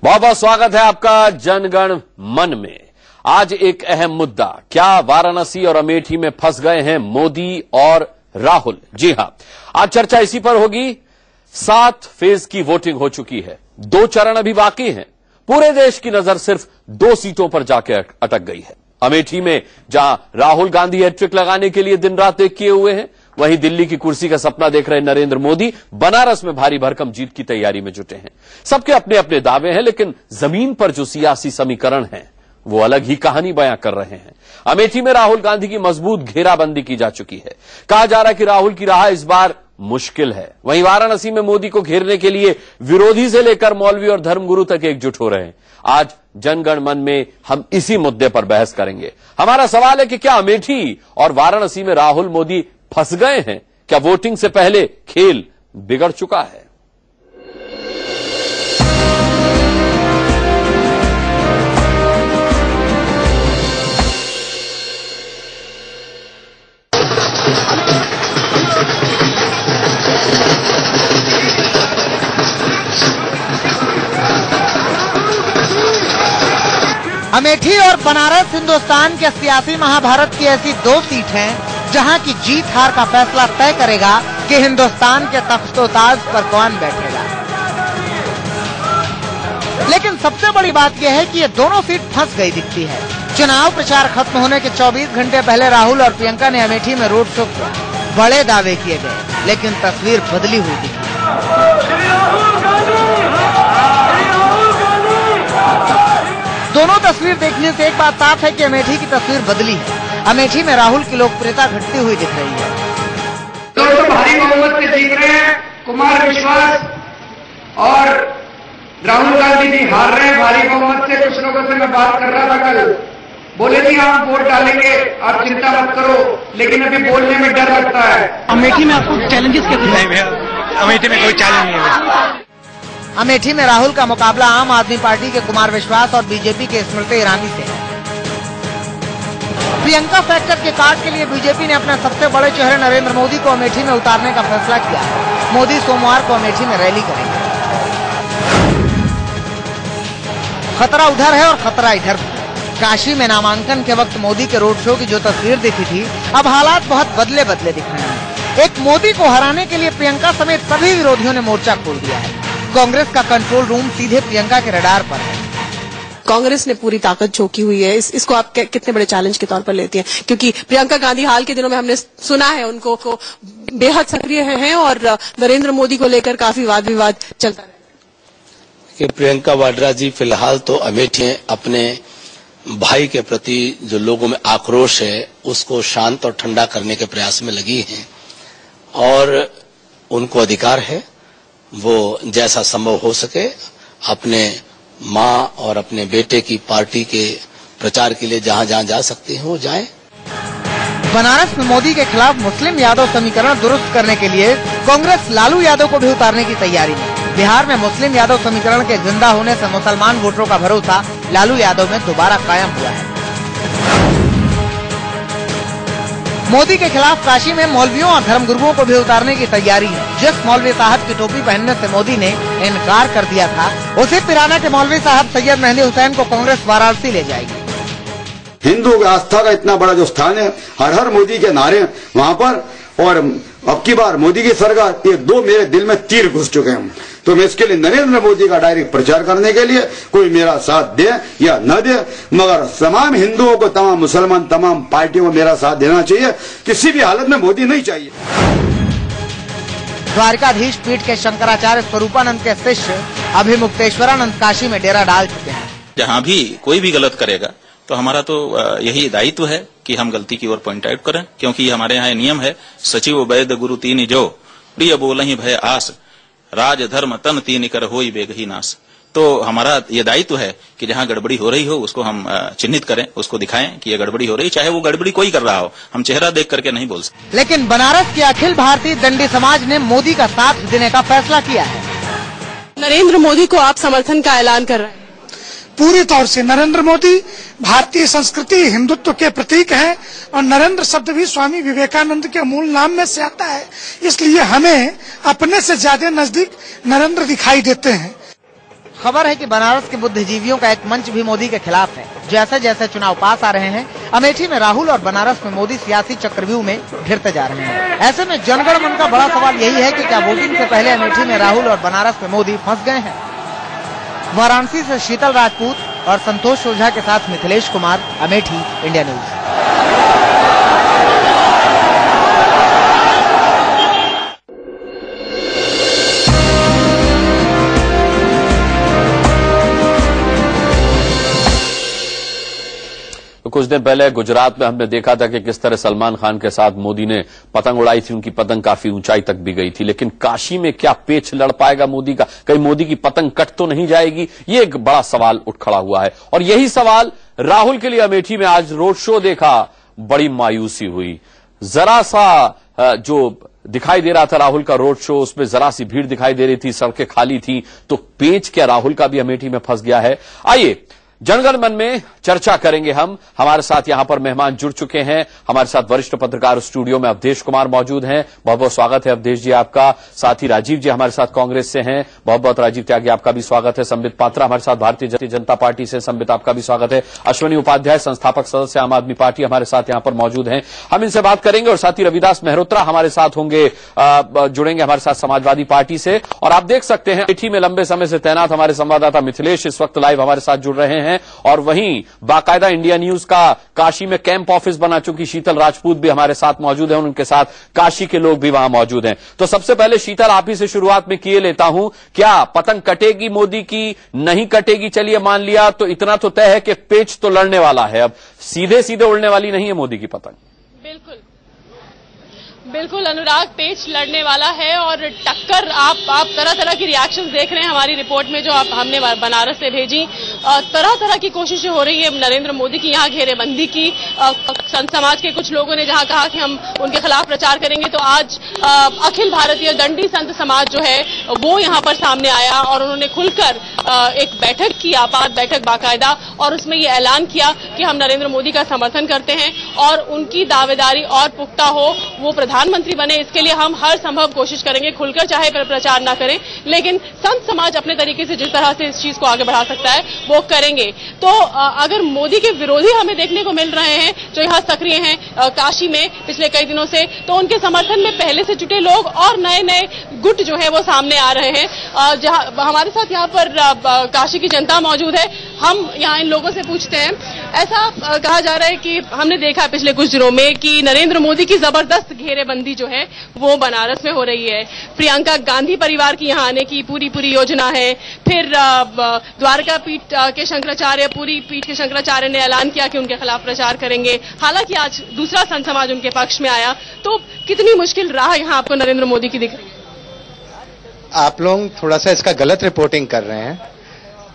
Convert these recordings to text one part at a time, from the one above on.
बहुत बहुत स्वागत है आपका जनगण मन में। आज एक अहम मुद्दा, क्या वाराणसी और अमेठी में फंस गए हैं मोदी और राहुल? जी हां, आज चर्चा इसी पर होगी। 7 फेज की वोटिंग हो चुकी है, 2 चरण अभी बाकी हैं। पूरे देश की नजर सिर्फ 2 सीटों पर जाके अटक गई है। अमेठी में जहां राहुल गांधी हैट्रिक लगाने के लिए दिन रात एक किए हुए हैं, वहीं दिल्ली की कुर्सी का सपना देख रहे नरेंद्र मोदी बनारस में भारी भरकम जीत की तैयारी में जुटे हैं। सबके अपने अपने दावे हैं, लेकिन जमीन पर जो सियासी समीकरण हैं वो अलग ही कहानी बयां कर रहे हैं। अमेठी में राहुल गांधी की मजबूत घेराबंदी की जा चुकी है। कहा जा रहा है कि राहुल की राह इस बार मुश्किल है। वहीं वाराणसी में मोदी को घेरने के लिए विरोधी से लेकर मौलवी और धर्मगुरु तक एकजुट हो रहे हैं। आज जनगण मन में हम इसी मुद्दे पर बहस करेंगे। हमारा सवाल है कि क्या अमेठी और वाराणसी में राहुल मोदी फंस गए हैं? क्या वोटिंग से पहले खेल बिगड़ चुका है? अमेठी और बनारस हिंदुस्तान के सियासी महाभारत की ऐसी 2 सीट हैं जहां की जीत हार का फैसला तय करेगा कि हिंदुस्तान के तख्तो-ताज पर कौन बैठेगा। लेकिन सबसे बड़ी बात यह है कि ये दोनों सीट फंस गई दिखती है। चुनाव प्रचार खत्म होने के 24 घंटे पहले राहुल और प्रियंका ने अमेठी में रोड शो किया। बड़े दावे किए गए, लेकिन तस्वीर बदली हुई दिखी। दोनों तस्वीर देखने से एक बात साफ है कि अमेठी की तस्वीर बदली है। अमेठी में राहुल की लोकप्रियता घटती हुई दिख रही है। दोस्तों, भारी बहुमत से जीत रहे हैं कुमार विश्वास और राहुल गांधी जी हार रहे हैं भारी बहुमत से। कुछ लोगों से मैं बात कर रहा था कल, बोले जी हम वोट डालेंगे, आप चिंता मत करो, लेकिन अभी बोलने में डर लगता है। अमेठी में आपको चैलेंजेस क्या? नहीं भैया, अमेठी में कोई चैलेंज नहीं है। अमेठी में राहुल का मुकाबला आम आदमी पार्टी के कुमार विश्वास और बीजेपी के स्मृति ईरानी से है। प्रियंका फैक्टर के कार्ड के लिए बीजेपी ने अपने सबसे बड़े चेहरे नरेंद्र मोदी को अमेठी में उतारने का फैसला किया है। मोदी सोमवार को अमेठी में रैली करेंगे। खतरा उधर है और खतरा इधर भी। काशी में नामांकन के वक्त मोदी के रोड शो की जो तस्वीर दिखी थी, अब हालात बहुत बदले बदले दिख रहे हैं। एक मोदी को हराने के लिए प्रियंका समेत सभी विरोधियों ने मोर्चा खोल दिया है। कांग्रेस का कंट्रोल रूम सीधे प्रियंका के रडार पर है। कांग्रेस ने पूरी ताकत झोंकी हुई है। इसको आप कितने बड़े चैलेंज के तौर पर लेती हैं? क्योंकि प्रियंका गांधी हाल के दिनों में हमने सुना है उनको बेहद सक्रिय हैं और नरेंद्र मोदी को लेकर काफी वाद विवाद चलता है। कि प्रियंका वाड्रा जी फिलहाल तो अमेठी अपने भाई के प्रति जो लोगों में आक्रोश है उसको शांत और ठंडा करने के प्रयास में लगी हैं और उनको अधिकार है वो जैसा संभव हो सके अपने मां और अपने बेटे की पार्टी के प्रचार के लिए जहां जहां जा सकते हैं वो जाएं। बनारस में मोदी के खिलाफ मुस्लिम यादव समीकरण दुरुस्त करने के लिए कांग्रेस लालू यादव को भी उतारने की तैयारी में। बिहार में मुस्लिम यादव समीकरण के जिंदा होने से मुसलमान वोटरों का भरोसा लालू यादव में दोबारा कायम हुआ है। मोदी के खिलाफ काशी में मौलवियों और धर्मगुरुओं को भी उतारने की तैयारी है। जिस मौलवी साहब की टोपी पहनने से मोदी ने इनकार कर दिया था, उसी पिराना के मौलवी साहब सैयद मेहंदी हुसैन को कांग्रेस वाराणसी ले जाएगी। हिंदू आस्था का इतना बड़ा जो स्थान है, हर हर मोदी के नारे वहां पर, और अब की बार मोदी की सरकार, ये 2 मेरे दिल में तीर घुस चुके हैं। तो मैं इसके लिए नरेंद्र मोदी का डायरेक्ट प्रचार करने के लिए कोई मेरा साथ दे या न दे, मगर तमाम हिंदुओं को, तमाम मुसलमान, तमाम पार्टियों को मेरा साथ देना चाहिए। किसी भी हालत में मोदी नहीं चाहिए। द्वारकाधीश पीठ के शंकराचार्य स्वरूपानंद के शिष्य अभिमुक्तेश्वरानंद काशी में डेरा डाल चुके हैं। जहां भी कोई भी गलत करेगा तो हमारा तो यही दायित्व है कि हम गलती की ओर पॉइंट आउट करें, क्योंकि हमारे यहाँ नियम है, सचिव वैद्य गुरु तीन जो प्रिय बोलहि भय आस, राज धर्म तन तीन कर होई बेगही नाश। तो हमारा ये दायित्व है कि जहां गड़बड़ी हो रही हो उसको हम चिन्हित करें, उसको दिखाएं कि ये गड़बड़ी हो रही, चाहे वो गड़बड़ी कोई कर रहा हो, हम चेहरा देख करके नहीं बोल सकते। लेकिन बनारस के अखिल भारतीय दंडी समाज ने मोदी का साथ देने का फैसला किया है। नरेंद्र मोदी को आप समर्थन का ऐलान कर रहे हैं? पूरी तौर से नरेंद्र मोदी भारतीय संस्कृति हिंदुत्व के प्रतीक है और नरेंद्र शब्द भी स्वामी विवेकानंद के मूल नाम में से आता है, इसलिए हमें अपने से ज्यादा नजदीक नरेंद्र दिखाई देते हैं। खबर है कि बनारस के बुद्धिजीवियों का एक मंच भी मोदी के खिलाफ है। जैसे जैसे चुनाव पास आ रहे हैं, अमेठी में राहुल और बनारस में मोदी सियासी चक्रव्यूह में घिरते जा रहे हैं। ऐसे में जनगण मन का बड़ा सवाल यही है कि क्या वोटिंग से पहले अमेठी में राहुल और बनारस में मोदी फंस गए हैं। वाराणसी से शीतल राजपूत और संतोष ओझा के साथ मिथिलेश कुमार, अमेठी, इंडिया न्यूज। कुछ दिन पहले गुजरात में हमने देखा था कि किस तरह सलमान खान के साथ मोदी ने पतंग उड़ाई थी। उनकी पतंग काफी ऊंचाई तक भी गई थी। लेकिन काशी में क्या पेच लड़ पाएगा मोदी का? कहीं मोदी की पतंग कट तो नहीं जाएगी? ये एक बड़ा सवाल उठ खड़ा हुआ है। और यही सवाल राहुल के लिए अमेठी में आज रोड शो देखा, बड़ी मायूसी हुई। जरा सा जो दिखाई दे रहा था राहुल का रोड शो, उसमें जरा सी भीड़ दिखाई दे रही थी, सड़कें खाली थी। तो पेच क्या राहुल का भी अमेठी में फंस गया है? आइए जनगण मन में चर्चा करेंगे हम। हमारे साथ यहां पर मेहमान जुड़ चुके हैं। हमारे साथ वरिष्ठ पत्रकार स्टूडियो में अवधेश कुमार मौजूद हैं। बहुत बहुत स्वागत है अवधेश जी आपका। साथ ही राजीव जी हमारे साथ कांग्रेस से हैं। बहुत बहुत राजीव त्यागी आपका भी स्वागत है। संबित पात्रा हमारे साथ भारतीय जनता पार्टी से, संबित आपका भी स्वागत है। अश्विनी उपाध्याय संस्थापक सदस्य आम आदमी पार्टी हमारे साथ यहां पर मौजूद हैं। हम इनसे बात करेंगे। और साथ ही रविदास मेहरोत्रा हमारे साथ होंगे, जुड़ेंगे हमारे साथ समाजवादी पार्टी से। और आप देख सकते हैं अमेठी में लंबे समय से तैनात हमारे संवाददाता मिथिलेश इस वक्त लाइव हमारे साथ जुड़ रहे हैं। और वहीं बाकायदा इंडिया न्यूज का काशी में कैंप ऑफिस बना चुकी शीतल राजपूत भी हमारे साथ मौजूद हैं। उनके साथ काशी के लोग भी वहां मौजूद हैं। तो सबसे पहले शीतल आप ही से शुरुआत में किए लेता हूं, क्या पतंग कटेगी मोदी की, नहीं कटेगी? चलिए मान लिया तो इतना तो तय है कि पेच तो लड़ने वाला है। अब सीधे सीधे उड़ने वाली नहीं है मोदी की पतंग। बिल्कुल बिल्कुल अनुराग, पेच लड़ने वाला है। और टक्कर आप तरह तरह की रिएक्शंस देख रहे हैं हमारी रिपोर्ट में जो हमने बनारस से भेजी। तरह तरह की कोशिशें हो रही है नरेंद्र मोदी की यहाँ घेरेबंदी की। संत समाज के कुछ लोगों ने जहाँ कहा कि हम उनके खिलाफ प्रचार करेंगे, तो आज अखिल भारतीय दंडी संत समाज जो है वो यहाँ पर सामने आया और उन्होंने खुलकर एक बैठक की, आपात बैठक बाकायदा, और उसमें ये ऐलान किया कि हम नरेंद्र मोदी का समर्थन करते हैं और उनकी दावेदारी और पुख्ता हो, वो प्रधानमंत्री बने, इसके लिए हम हर संभव कोशिश करेंगे। खुलकर चाहे प्रचार ना करें, लेकिन संत समाज अपने तरीके से जिस तरह से इस चीज को आगे बढ़ा सकता है वो करेंगे। तो अगर मोदी के विरोधी हमें देखने को मिल रहे हैं जो यहाँ सक्रिय हैं काशी में पिछले कई दिनों से, तो उनके समर्थन में पहले से जुटे लोग और नए नए गुट जो है वो सामने आ रहे हैं। जहाँ हमारे साथ यहाँ पर काशी की जनता मौजूद है, हम यहाँ इन लोगों से पूछते हैं। ऐसा कहा जा रहा है कि हमने देखा पिछले कुछ दिनों में कि नरेंद्र मोदी की जबरदस्त घेरेबंदी जो है वो बनारस में हो रही है। प्रियंका गांधी परिवार की यहाँ आने की पूरी योजना है। फिर द्वारका पीठ के शंकराचार्य, पूरी पीठ के शंकराचार्य ने ऐलान किया कि उनके खिलाफ प्रचार करेंगे। हालांकि आज दूसरा संत समाज उनके पक्ष में आया। तो कितनी मुश्किल राह यहाँ आपको नरेंद्र मोदी की दिख रही है? आप लोग थोड़ा सा इसका गलत रिपोर्टिंग कर रहे हैं।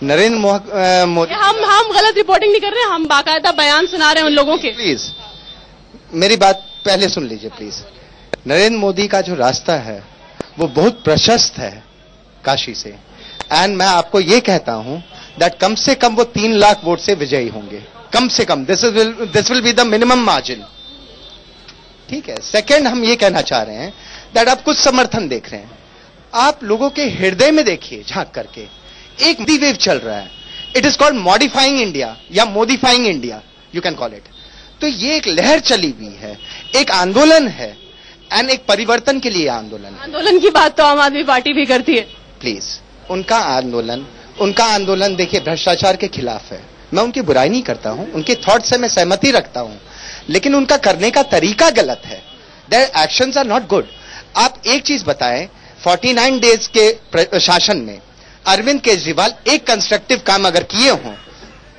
नरेंद्र मोदी, हम गलत रिपोर्टिंग नहीं कर रहे हैं, हम बाकायदा बयान सुना रहे हैं उन लोगों के। प्लीज मेरी बात पहले सुन लीजिए प्लीज। नरेंद्र मोदी का जो रास्ता है वो बहुत प्रशस्त है काशी से, एंड मैं आपको ये कहता हूं दैट कम से कम वो 3 लाख वोट से विजयी होंगे, कम से कम। This will be the minimum margin, ठीक है। सेकंड, हम ये कहना चाह रहे हैं दैट आप कुछ समर्थन देख रहे हैं, आप लोगों के हृदय में देखिए झांक करके, एक मोदी वेव चल रहा है। It is called modifying India या modifying India, you can call it. तो ये एक लहर चली हुई है, एक आंदोलन है, एंड एक परिवर्तन के लिए आंदोलन की बात तो आम आदमी पार्टी भी करती है। प्लीज, उनका आंदोलन देखिए भ्रष्टाचार के खिलाफ है। मैं उनकी बुराई नहीं करता हूं, उनके थॉट से मैं सहमति रखता हूं, लेकिन उनका करने का तरीका गलत है। Their actions are not good. आप एक चीज बताएं, 49 डेज के शासन में अरविंद केजरीवाल एक कंस्ट्रक्टिव काम अगर किए हों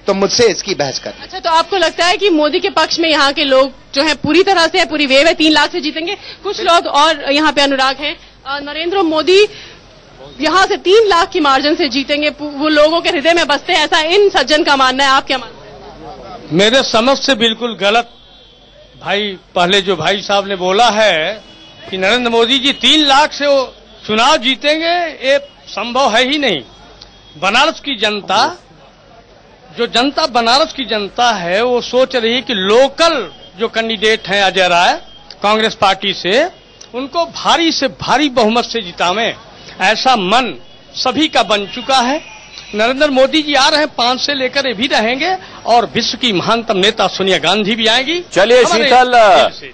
तो मुझसे इसकी बहस कर। अच्छा, तो आपको लगता है कि मोदी के पक्ष में यहाँ के लोग जो है पूरी तरह से, पूरी वेव है, 3 लाख से जीतेंगे? कुछ लोग और यहाँ पे अनुराग हैं, नरेंद्र मोदी यहाँ से 3 लाख की मार्जिन से जीतेंगे, वो लोगों के हृदय में बसते हैं, ऐसा इन सज्जन का मानना है। आप क्या मानते हैं? मेरे समझ से बिल्कुल गलत। भाई, पहले जो भाई साहब ने बोला है कि नरेंद्र मोदी जी 3 लाख से वो चुनाव जीतेंगे, ये संभव है ही नहीं। बनारस की जनता, जो जनता बनारस की जनता है, वो सोच रही है कि लोकल जो कैंडिडेट हैं अजय राय कांग्रेस पार्टी से, उनको भारी से भारी बहुमत से जितावें, ऐसा मन सभी का बन चुका है। नरेंद्र मोदी जी आ रहे हैं, 5 से लेकर ये भी रहेंगे और विश्व की महानतम नेता सोनिया गांधी भी आएंगी। चलिए शीतल,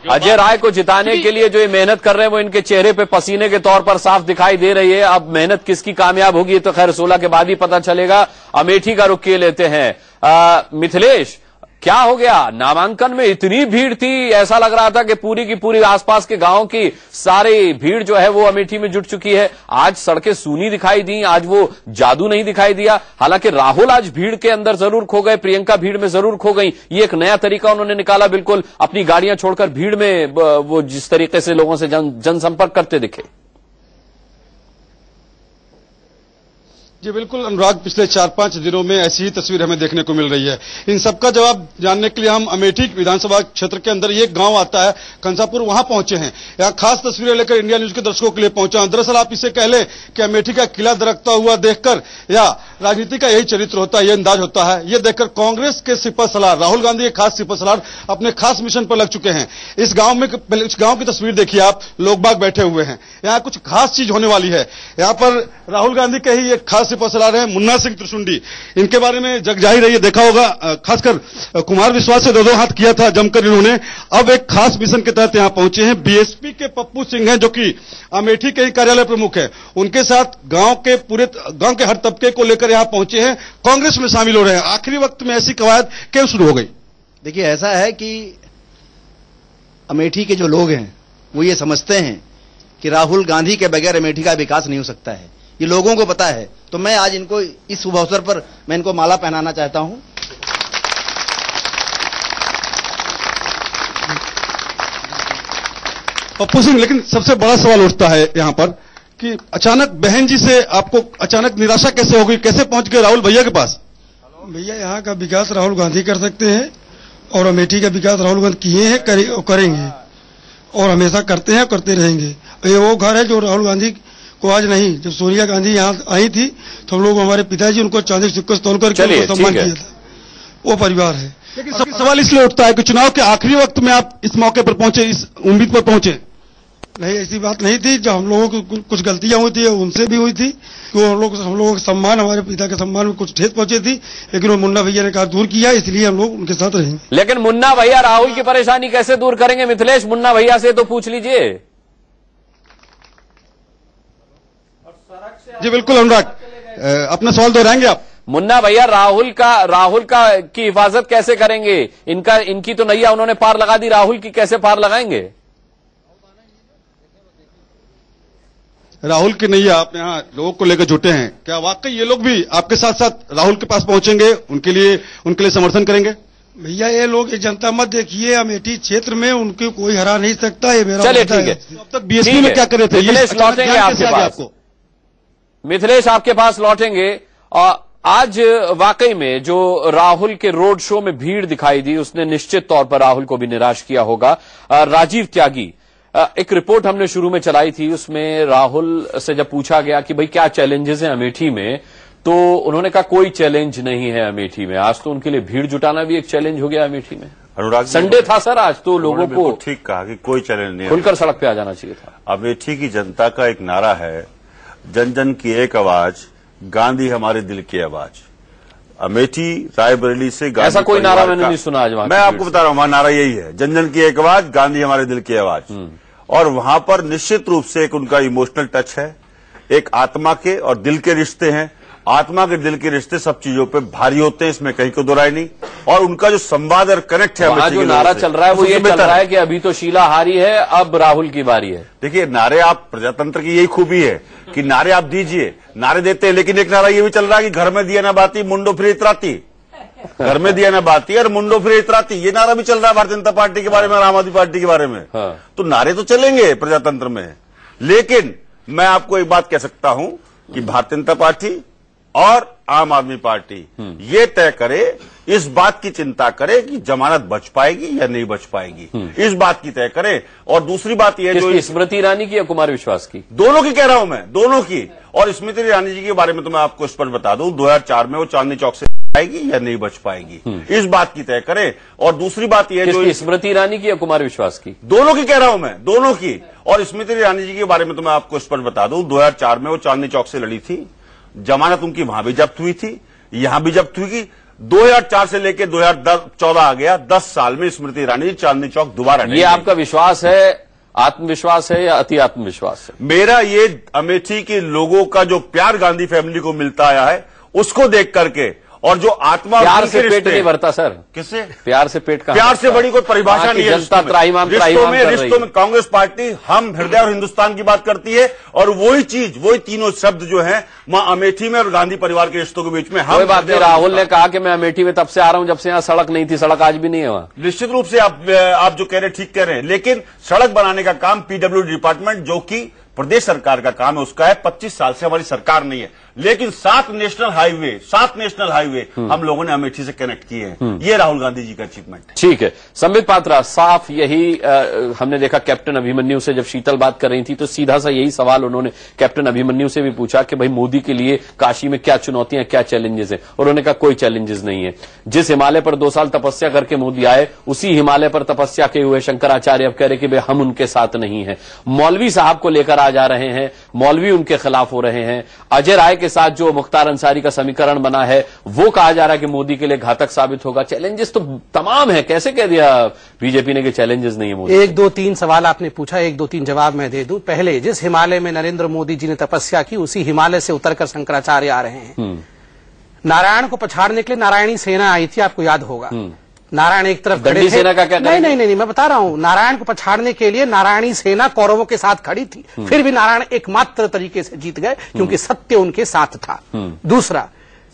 अजय राय को जिताने के लिए जो ये मेहनत कर रहे हैं वो इनके चेहरे पे पसीने के तौर पर साफ दिखाई दे रही है। अब मेहनत किसकी कामयाब होगी तो खैर 16 के बाद ही पता चलेगा। अमेठी का रुख किए लेते हैं। मिथिलेश, क्या हो गया? नामांकन में इतनी भीड़ थी, ऐसा लग रहा था कि पूरी की पूरी आसपास के गांव की सारी भीड़ जो है वो अमेठी में जुट चुकी है। आज सड़कें सूनी दिखाई दी, आज वो जादू नहीं दिखाई दिया। हालांकि राहुल आज भीड़ के अंदर जरूर खो गए, प्रियंका भीड़ में जरूर खो गई। ये एक नया तरीका उन्होंने निकाला, बिल्कुल अपनी गाड़ियां छोड़कर भीड़ में वो जिस तरीके से लोगों से जनसंपर्क करते दिखे। जी बिल्कुल अनुराग, पिछले 4-5 दिनों में ऐसी ही तस्वीर हमें देखने को मिल रही है। इन सबका जवाब जानने के लिए हम अमेठी विधानसभा क्षेत्र के अंदर ये गांव आता है कंसापुर, वहां पहुंचे हैं। यहाँ खास तस्वीरें लेकर इंडिया न्यूज के दर्शकों के लिए पहुंचा हूं। दरअसल आप इसे कह लें कि अमेठी का किला दरकता हुआ देखकर, या राजनीति का यही चरित्र होता है, ये अंदाज होता है। ये देखकर कांग्रेस के सिपह सलार राहुल गांधी के खास सिपह सलार अपने खास मिशन पर लग चुके हैं। इस गांव की तस्वीर देखिए आप, लोग बाग बैठे हुए हैं। यहाँ कुछ खास चीज होने वाली है। यहाँ पर राहुल गांधी के ही एक खास सिपह सलार है मुन्ना सिंह त्रिशुंडी। इनके बारे में जग जाहिर है, ये देखा होगा, खासकर कुमार विश्वास से दो हाथ किया था जमकर इन्होंने। अब एक खास मिशन के तहत यहाँ पहुंचे हैं। बीएसपी के पप्पू सिंह हैं जो कि अमेठी के ही कार्यालय प्रमुख है, उनके साथ गांव के हर तबके को लेकर यहाँ पहुंचे हैं, कांग्रेस में शामिल हो रहे हैं। आखिरी वक्त में ऐसी कवायद क्यों शुरू हो गई? देखिए, ऐसा है कि अमेठी के जो लोग हैं वो ये समझते हैं कि राहुल गांधी के बगैर अमेठी का विकास नहीं हो सकता है। ये लोगों को पता है। तो मैं आज इनको इस शुभ अवसर पर मैं इनको माला पहनाना चाहता हूं। पप्पू सिंह, लेकिन सबसे बड़ा सवाल उठता है यहाँ पर कि अचानक बहन जी से आपको अचानक निराशा कैसे हो गई? कैसे पहुंच गए राहुल भैया के पास? भैया, यहाँ का विकास राहुल गांधी कर सकते हैं और अमेठी का विकास राहुल गांधी किए हैं, करेंगे और हमेशा करते हैं, करते रहेंगे। ये वो घर है जो राहुल गांधी को आज नहीं, जब सोनिया गांधी यहाँ आई थी तो हम लोग, हमारे पिताजी उनको चांदी सिक्के तोल करके उनको सम्मान किया था। वो परिवार है। लेकिन सवाल इसलिए उठता है कि चुनाव के आखिरी वक्त में आप इस मौके पर पहुंचे, इस उम्मीद पर पहुंचे। नहीं, ऐसी बात नहीं थी। जो हम लोगों को कुछ गलतियां हुई थी उनसे भी हुई थी, तो हम लोगों का सम्मान, हमारे पिता के सम्मान में कुछ ठेस पहुंची थी, लेकिन वो मुन्ना भैया ने कहा दूर किया, इसलिए हम लोग उनके साथ रहेंगे। लेकिन मुन्ना भैया राहुल की परेशानी कैसे दूर करेंगे? मिथिलेश, मुन्ना भैया से तो पूछ लीजिए। जी बिल्कुल अनुराग, अपना सवाल दोहराएंगे आप? मुन्ना भैया राहुल का की हिफाजत कैसे करेंगे? इनकी तो नैया उन्होंने पार लगा दी, राहुल की कैसे पार लगाएंगे? राहुल की नैया आप यहाँ लोगों को लेकर जुटे हैं, क्या वाकई ये लोग भी आपके साथ साथ राहुल के पास पहुंचेंगे, उनके लिए समर्थन करेंगे? भैया, ये लोग एक जनता मत देखिए, अमेठी क्षेत्र में उनके कोई हरा नहीं सकता, ये मेरा चलिए ठीक है। अब तक बीएसपी में क्या कर रहे थे? मिथिलेश लौटेंगे आपके पास, मिथिलेश आपके पास लौटेंगे। और आज वाकई में जो राहुल के रोड शो में भीड़ दिखाई दी उसने निश्चित तौर पर राहुल को भी निराश किया होगा। राजीव त्यागी, एक रिपोर्ट हमने शुरू में चलाई थी, उसमें राहुल से जब पूछा गया कि भाई क्या चैलेंजेस हैं अमेठी में, तो उन्होंने कहा कोई चैलेंज नहीं है अमेठी में। आज तो उनके लिए भीड़ जुटाना भी एक चैलेंज हो गया अमेठी में। अनुराग, संडे था सर, आज तो लोगों को ठीक कहा कि कोई चैलेंज नहीं, खुलकर सड़क पे आ जाना चाहिए था। अमेठी की जनता का एक नारा है, जन जन की एक आवाज, गांधी हमारे दिल की आवाज। अमेठी रायबरेली से गांधी, ऐसा कोई नारा मैंने नहीं सुना आज वहां। मैं आपको बता रहा हूं, वहां नारा यही है, जन जन की एक आवाज, गांधी हमारे दिल की आवाज। और वहां पर निश्चित रूप से एक उनका इमोशनल टच है, एक आत्मा के और दिल के रिश्ते हैं। आत्मा के दिल के रिश्ते सब चीजों पे भारी होते हैं, इसमें कहीं को दोहराई नहीं। और उनका जो संवाद और कनेक्ट है, वहां जो नारा चल रहा है वो ये चल रहा है कि अभी तो शीला हारी है, अब राहुल की बारी है। देखिए, नारे, आप प्रजातंत्र की यही खूबी है कि नारे आप दीजिए, नारे देते हैं, लेकिन एक नारा ये भी चल रहा है कि घर में दिया ना बाती, मुंडो फिर इतराती। घर में दिया ना बाती और मुंडो फिर इतराती, ये नारा भी चल रहा है भारतीय जनता पार्टी के बारे में और आम आदमी पार्टी के बारे में। तो नारे तो चलेंगे प्रजातंत्र में, लेकिन मैं आपको एक बात कह सकता हूं कि भारतीय जनता पार्टी और आम आदमी पार्टी ये तय करे, इस बात की चिंता करे कि जमानत बच पाएगी या नहीं बच पाएगी, इस बात की तय करे। और दूसरी बात यह जो स्मृति ईरानी की या कुमार विश्वास की, दोनों की कह रहा हूं मैं, दोनों की। और स्मृति ईरानी जी के बारे में तो मैं आपको स्पष्ट बता दूं, 2004 में वो चांदनी चौक से आएगी या नहीं बच पाएगी, इस बात की तय करे। और दूसरी बात यह जो स्मृति ईरानी की या कुमार विश्वास की, दोनों की कह रहा हूं मैं, दोनों की। और स्मृति ईरानी जी के बारे में तो मैं आपको स्पष्ट बता दूं, 2004 में वो चांदनी चौक से लड़ी थी, जमानत उनकी वहां भी जब्त हुई थी, यहां भी जब्त हुई थी। 2004 से लेकर 2014 आ गया, 10 साल में स्मृति ईरानी चांदनी चौक दोबारा नहीं। ये आपका विश्वास है, आत्मविश्वास है या अति आत्मविश्वास है? मेरा ये अमेठी के लोगों का जो प्यार गांधी फैमिली को मिलता आया है उसको देख करके, और जो आत्मा प्यार से पेट नहीं भरता सर। किससे? प्यार से पेट का, प्यार से बड़ी कोई परिभाषा नहीं है। जनता त्राहिमाम रिश्तों में कांग्रेस पार्टी हम हृदय और हिंदुस्तान की बात करती है, और वही चीज, वही तीनों शब्द जो है वहां अमेठी में और गांधी परिवार के रिश्तों के बीच में हम। कोई बात नहीं, राहुल ने कहा कि मैं अमेठी में तब से आ रहा हूं जब से यहां सड़क नहीं थी, सड़क आज भी नहीं है वहां। निश्चित रूप से आप जो कह रहे हैं ठीक कह रहे हैं, लेकिन सड़क बनाने का काम पीडब्ल्यूडी डिपार्टमेंट, जो कि प्रदेश सरकार का काम है, उसका है। 25 साल से हमारी सरकार नहीं है, लेकिन 7 नेशनल हाईवे हम लोगों ने अमेठी से कनेक्ट किए हैं। ये राहुल गांधी जी का अचीवमेंट है। ठीक है, संबित पात्रा, साफ यही हमने देखा कैप्टन अभिमन्यु से जब शीतल बात कर रही थी तो सीधा सा यही सवाल उन्होंने कैप्टन अभिमन्यु से भी पूछा कि भाई मोदी के लिए काशी में क्या चुनौतियां, क्या चैलेंजेस हैं। उन्होंने कहा कोई चैलेंजेस नहीं है। जिस हिमालय पर 2 साल तपस्या करके मोदी आए, उसी हिमालय पर तपस्या के हुए शंकराचार्य अब कह रहे कि भाई हम उनके साथ नहीं है। मौलवी साहब को लेकर आ जा रहे हैं, मौलवी उनके खिलाफ हो रहे हैं। अजय राय के साथ जो मुख्तार अंसारी का समीकरण बना है वो कहा जा रहा है कि मोदी के लिए घातक साबित होगा। चैलेंजेस तो तमाम है, कैसे कह दिया बीजेपी ने कि चैलेंजेस नहीं है मोदी? 1 2 3 सवाल आपने पूछा, 1 2 3 जवाब मैं दे दूं। पहले, जिस हिमालय में नरेंद्र मोदी जी ने तपस्या की उसी हिमालय से उतरकर शंकराचार्य आ रहे हैं। नारायण को पछाड़ने के लिए नारायणी सेना आई थी, आपको याद होगा। नारायण एक तरफ खड़े थे। सेना का क्या? नहीं, मैं बता रहा हूं, नारायण को पछाड़ने के लिए नारायणी सेना कौरवों के साथ खड़ी थी, फिर भी नारायण एकमात्र तरीके से जीत गए क्योंकि सत्य उनके साथ था। दूसरा,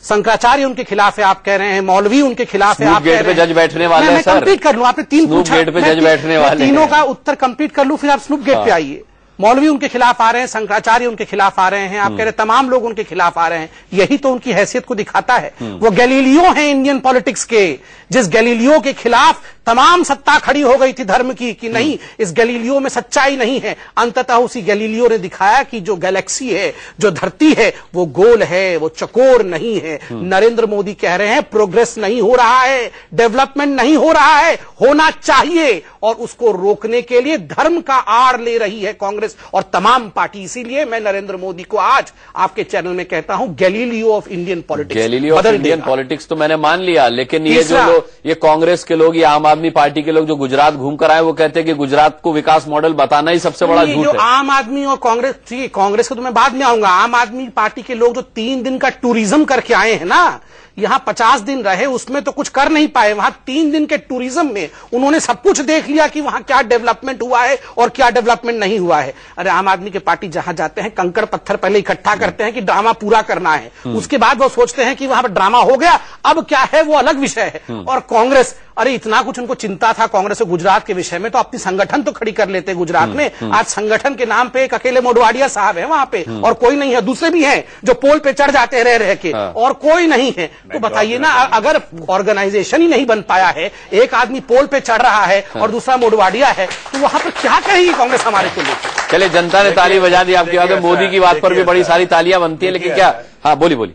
शंकराचार्य उनके खिलाफ है आप कह रहे हैं, मौलवी उनके खिलाफ है आप कह रहे हैं। गेट पे जज बैठने वाले हैं सर। कंप्लीट कर लूं, आपने 3 पूछा, गेट पे जज बैठने वाले, तीनों का उत्तर कंप्लीट कर लूं फिर आप स्नूप गेट पे आइए। मौलवी उनके खिलाफ आ रहे हैं, शंकराचार्य उनके खिलाफ आ रहे हैं, आप कह रहे तमाम लोग उनके खिलाफ आ रहे हैं। यही तो उनकी हैसियत को दिखाता है। वो गैलीलियो हैं इंडियन पॉलिटिक्स के, जिस गैलीलियो के खिलाफ तमाम सत्ता खड़ी हो गई थी धर्म की कि नहीं, इस गैलीलियो में सच्चाई नहीं है। अंततः उसी गैलीलियो ने दिखाया कि जो गैलेक्सी है, जो धरती है, वो गोल है, वो चकोर नहीं है। नरेंद्र मोदी कह रहे हैं प्रोग्रेस नहीं हो रहा है, डेवलपमेंट नहीं हो रहा है, होना चाहिए, और उसको रोकने के लिए धर्म का आड़ ले रही है कांग्रेस और तमाम पार्टी। इसीलिए मैं नरेंद्र मोदी को आज आपके चैनल में कहता हूं Galileo of Indian politics. Galileo of Indian politics तो मैंने मान लिया, लेकिन ये जो लोग, ये कांग्रेस के लोग, ये आम आदमी पार्टी के लोग जो गुजरात घूम कर आए, वो कहते हैं कि गुजरात को विकास मॉडल बताना ही सबसे बड़ा झूठ है। आम आदमी और कांग्रेस, ठीक है, कांग्रेस को तो मैं बाद में आऊंगा। आम आदमी पार्टी के लोग जो 3 दिन का टूरिज्म करके आए हैं ना, यहां 50 दिन रहे, उसमें तो कुछ कर नहीं पाए। वहां 3 दिन के टूरिज्म में उन्होंने सब कुछ देख लिया कि वहां क्या डेवलपमेंट हुआ है और क्या डेवलपमेंट नहीं हुआ है। अरे आम आदमी की पार्टी जहां जाते हैं कंकड़ पत्थर पहले इकट्ठा करते हैं कि ड्रामा पूरा करना है, उसके बाद वो सोचते हैं कि वहां पर ड्रामा हो गया, अब क्या है वो अलग विषय है। और कांग्रेस, अरे इतना कुछ उनको चिंता था कांग्रेस को गुजरात के विषय में, तो अपनी संगठन तो खड़ी कर लेते गुजरात में। आज संगठन के नाम पे एक अकेले मोडवाडिया साहब है वहां पे, और कोई नहीं है। दूसरे भी हैं जो पोल पे चढ़ जाते रह के, और कोई नहीं है। तो बताइए ना, अगर ऑर्गेनाइजेशन ही नहीं बन पाया है, एक आदमी पोल पे चढ़ रहा है और दूसरा मोडवाडिया है, तो वहां पर क्या कहेगी कांग्रेस हमारे को लेकर? चले, जनता ने ताली बजा दी आपकी बात। मोदी की बात पर भी बड़ी सारी तालियां बनती है, लेकिन क्या, हाँ बोली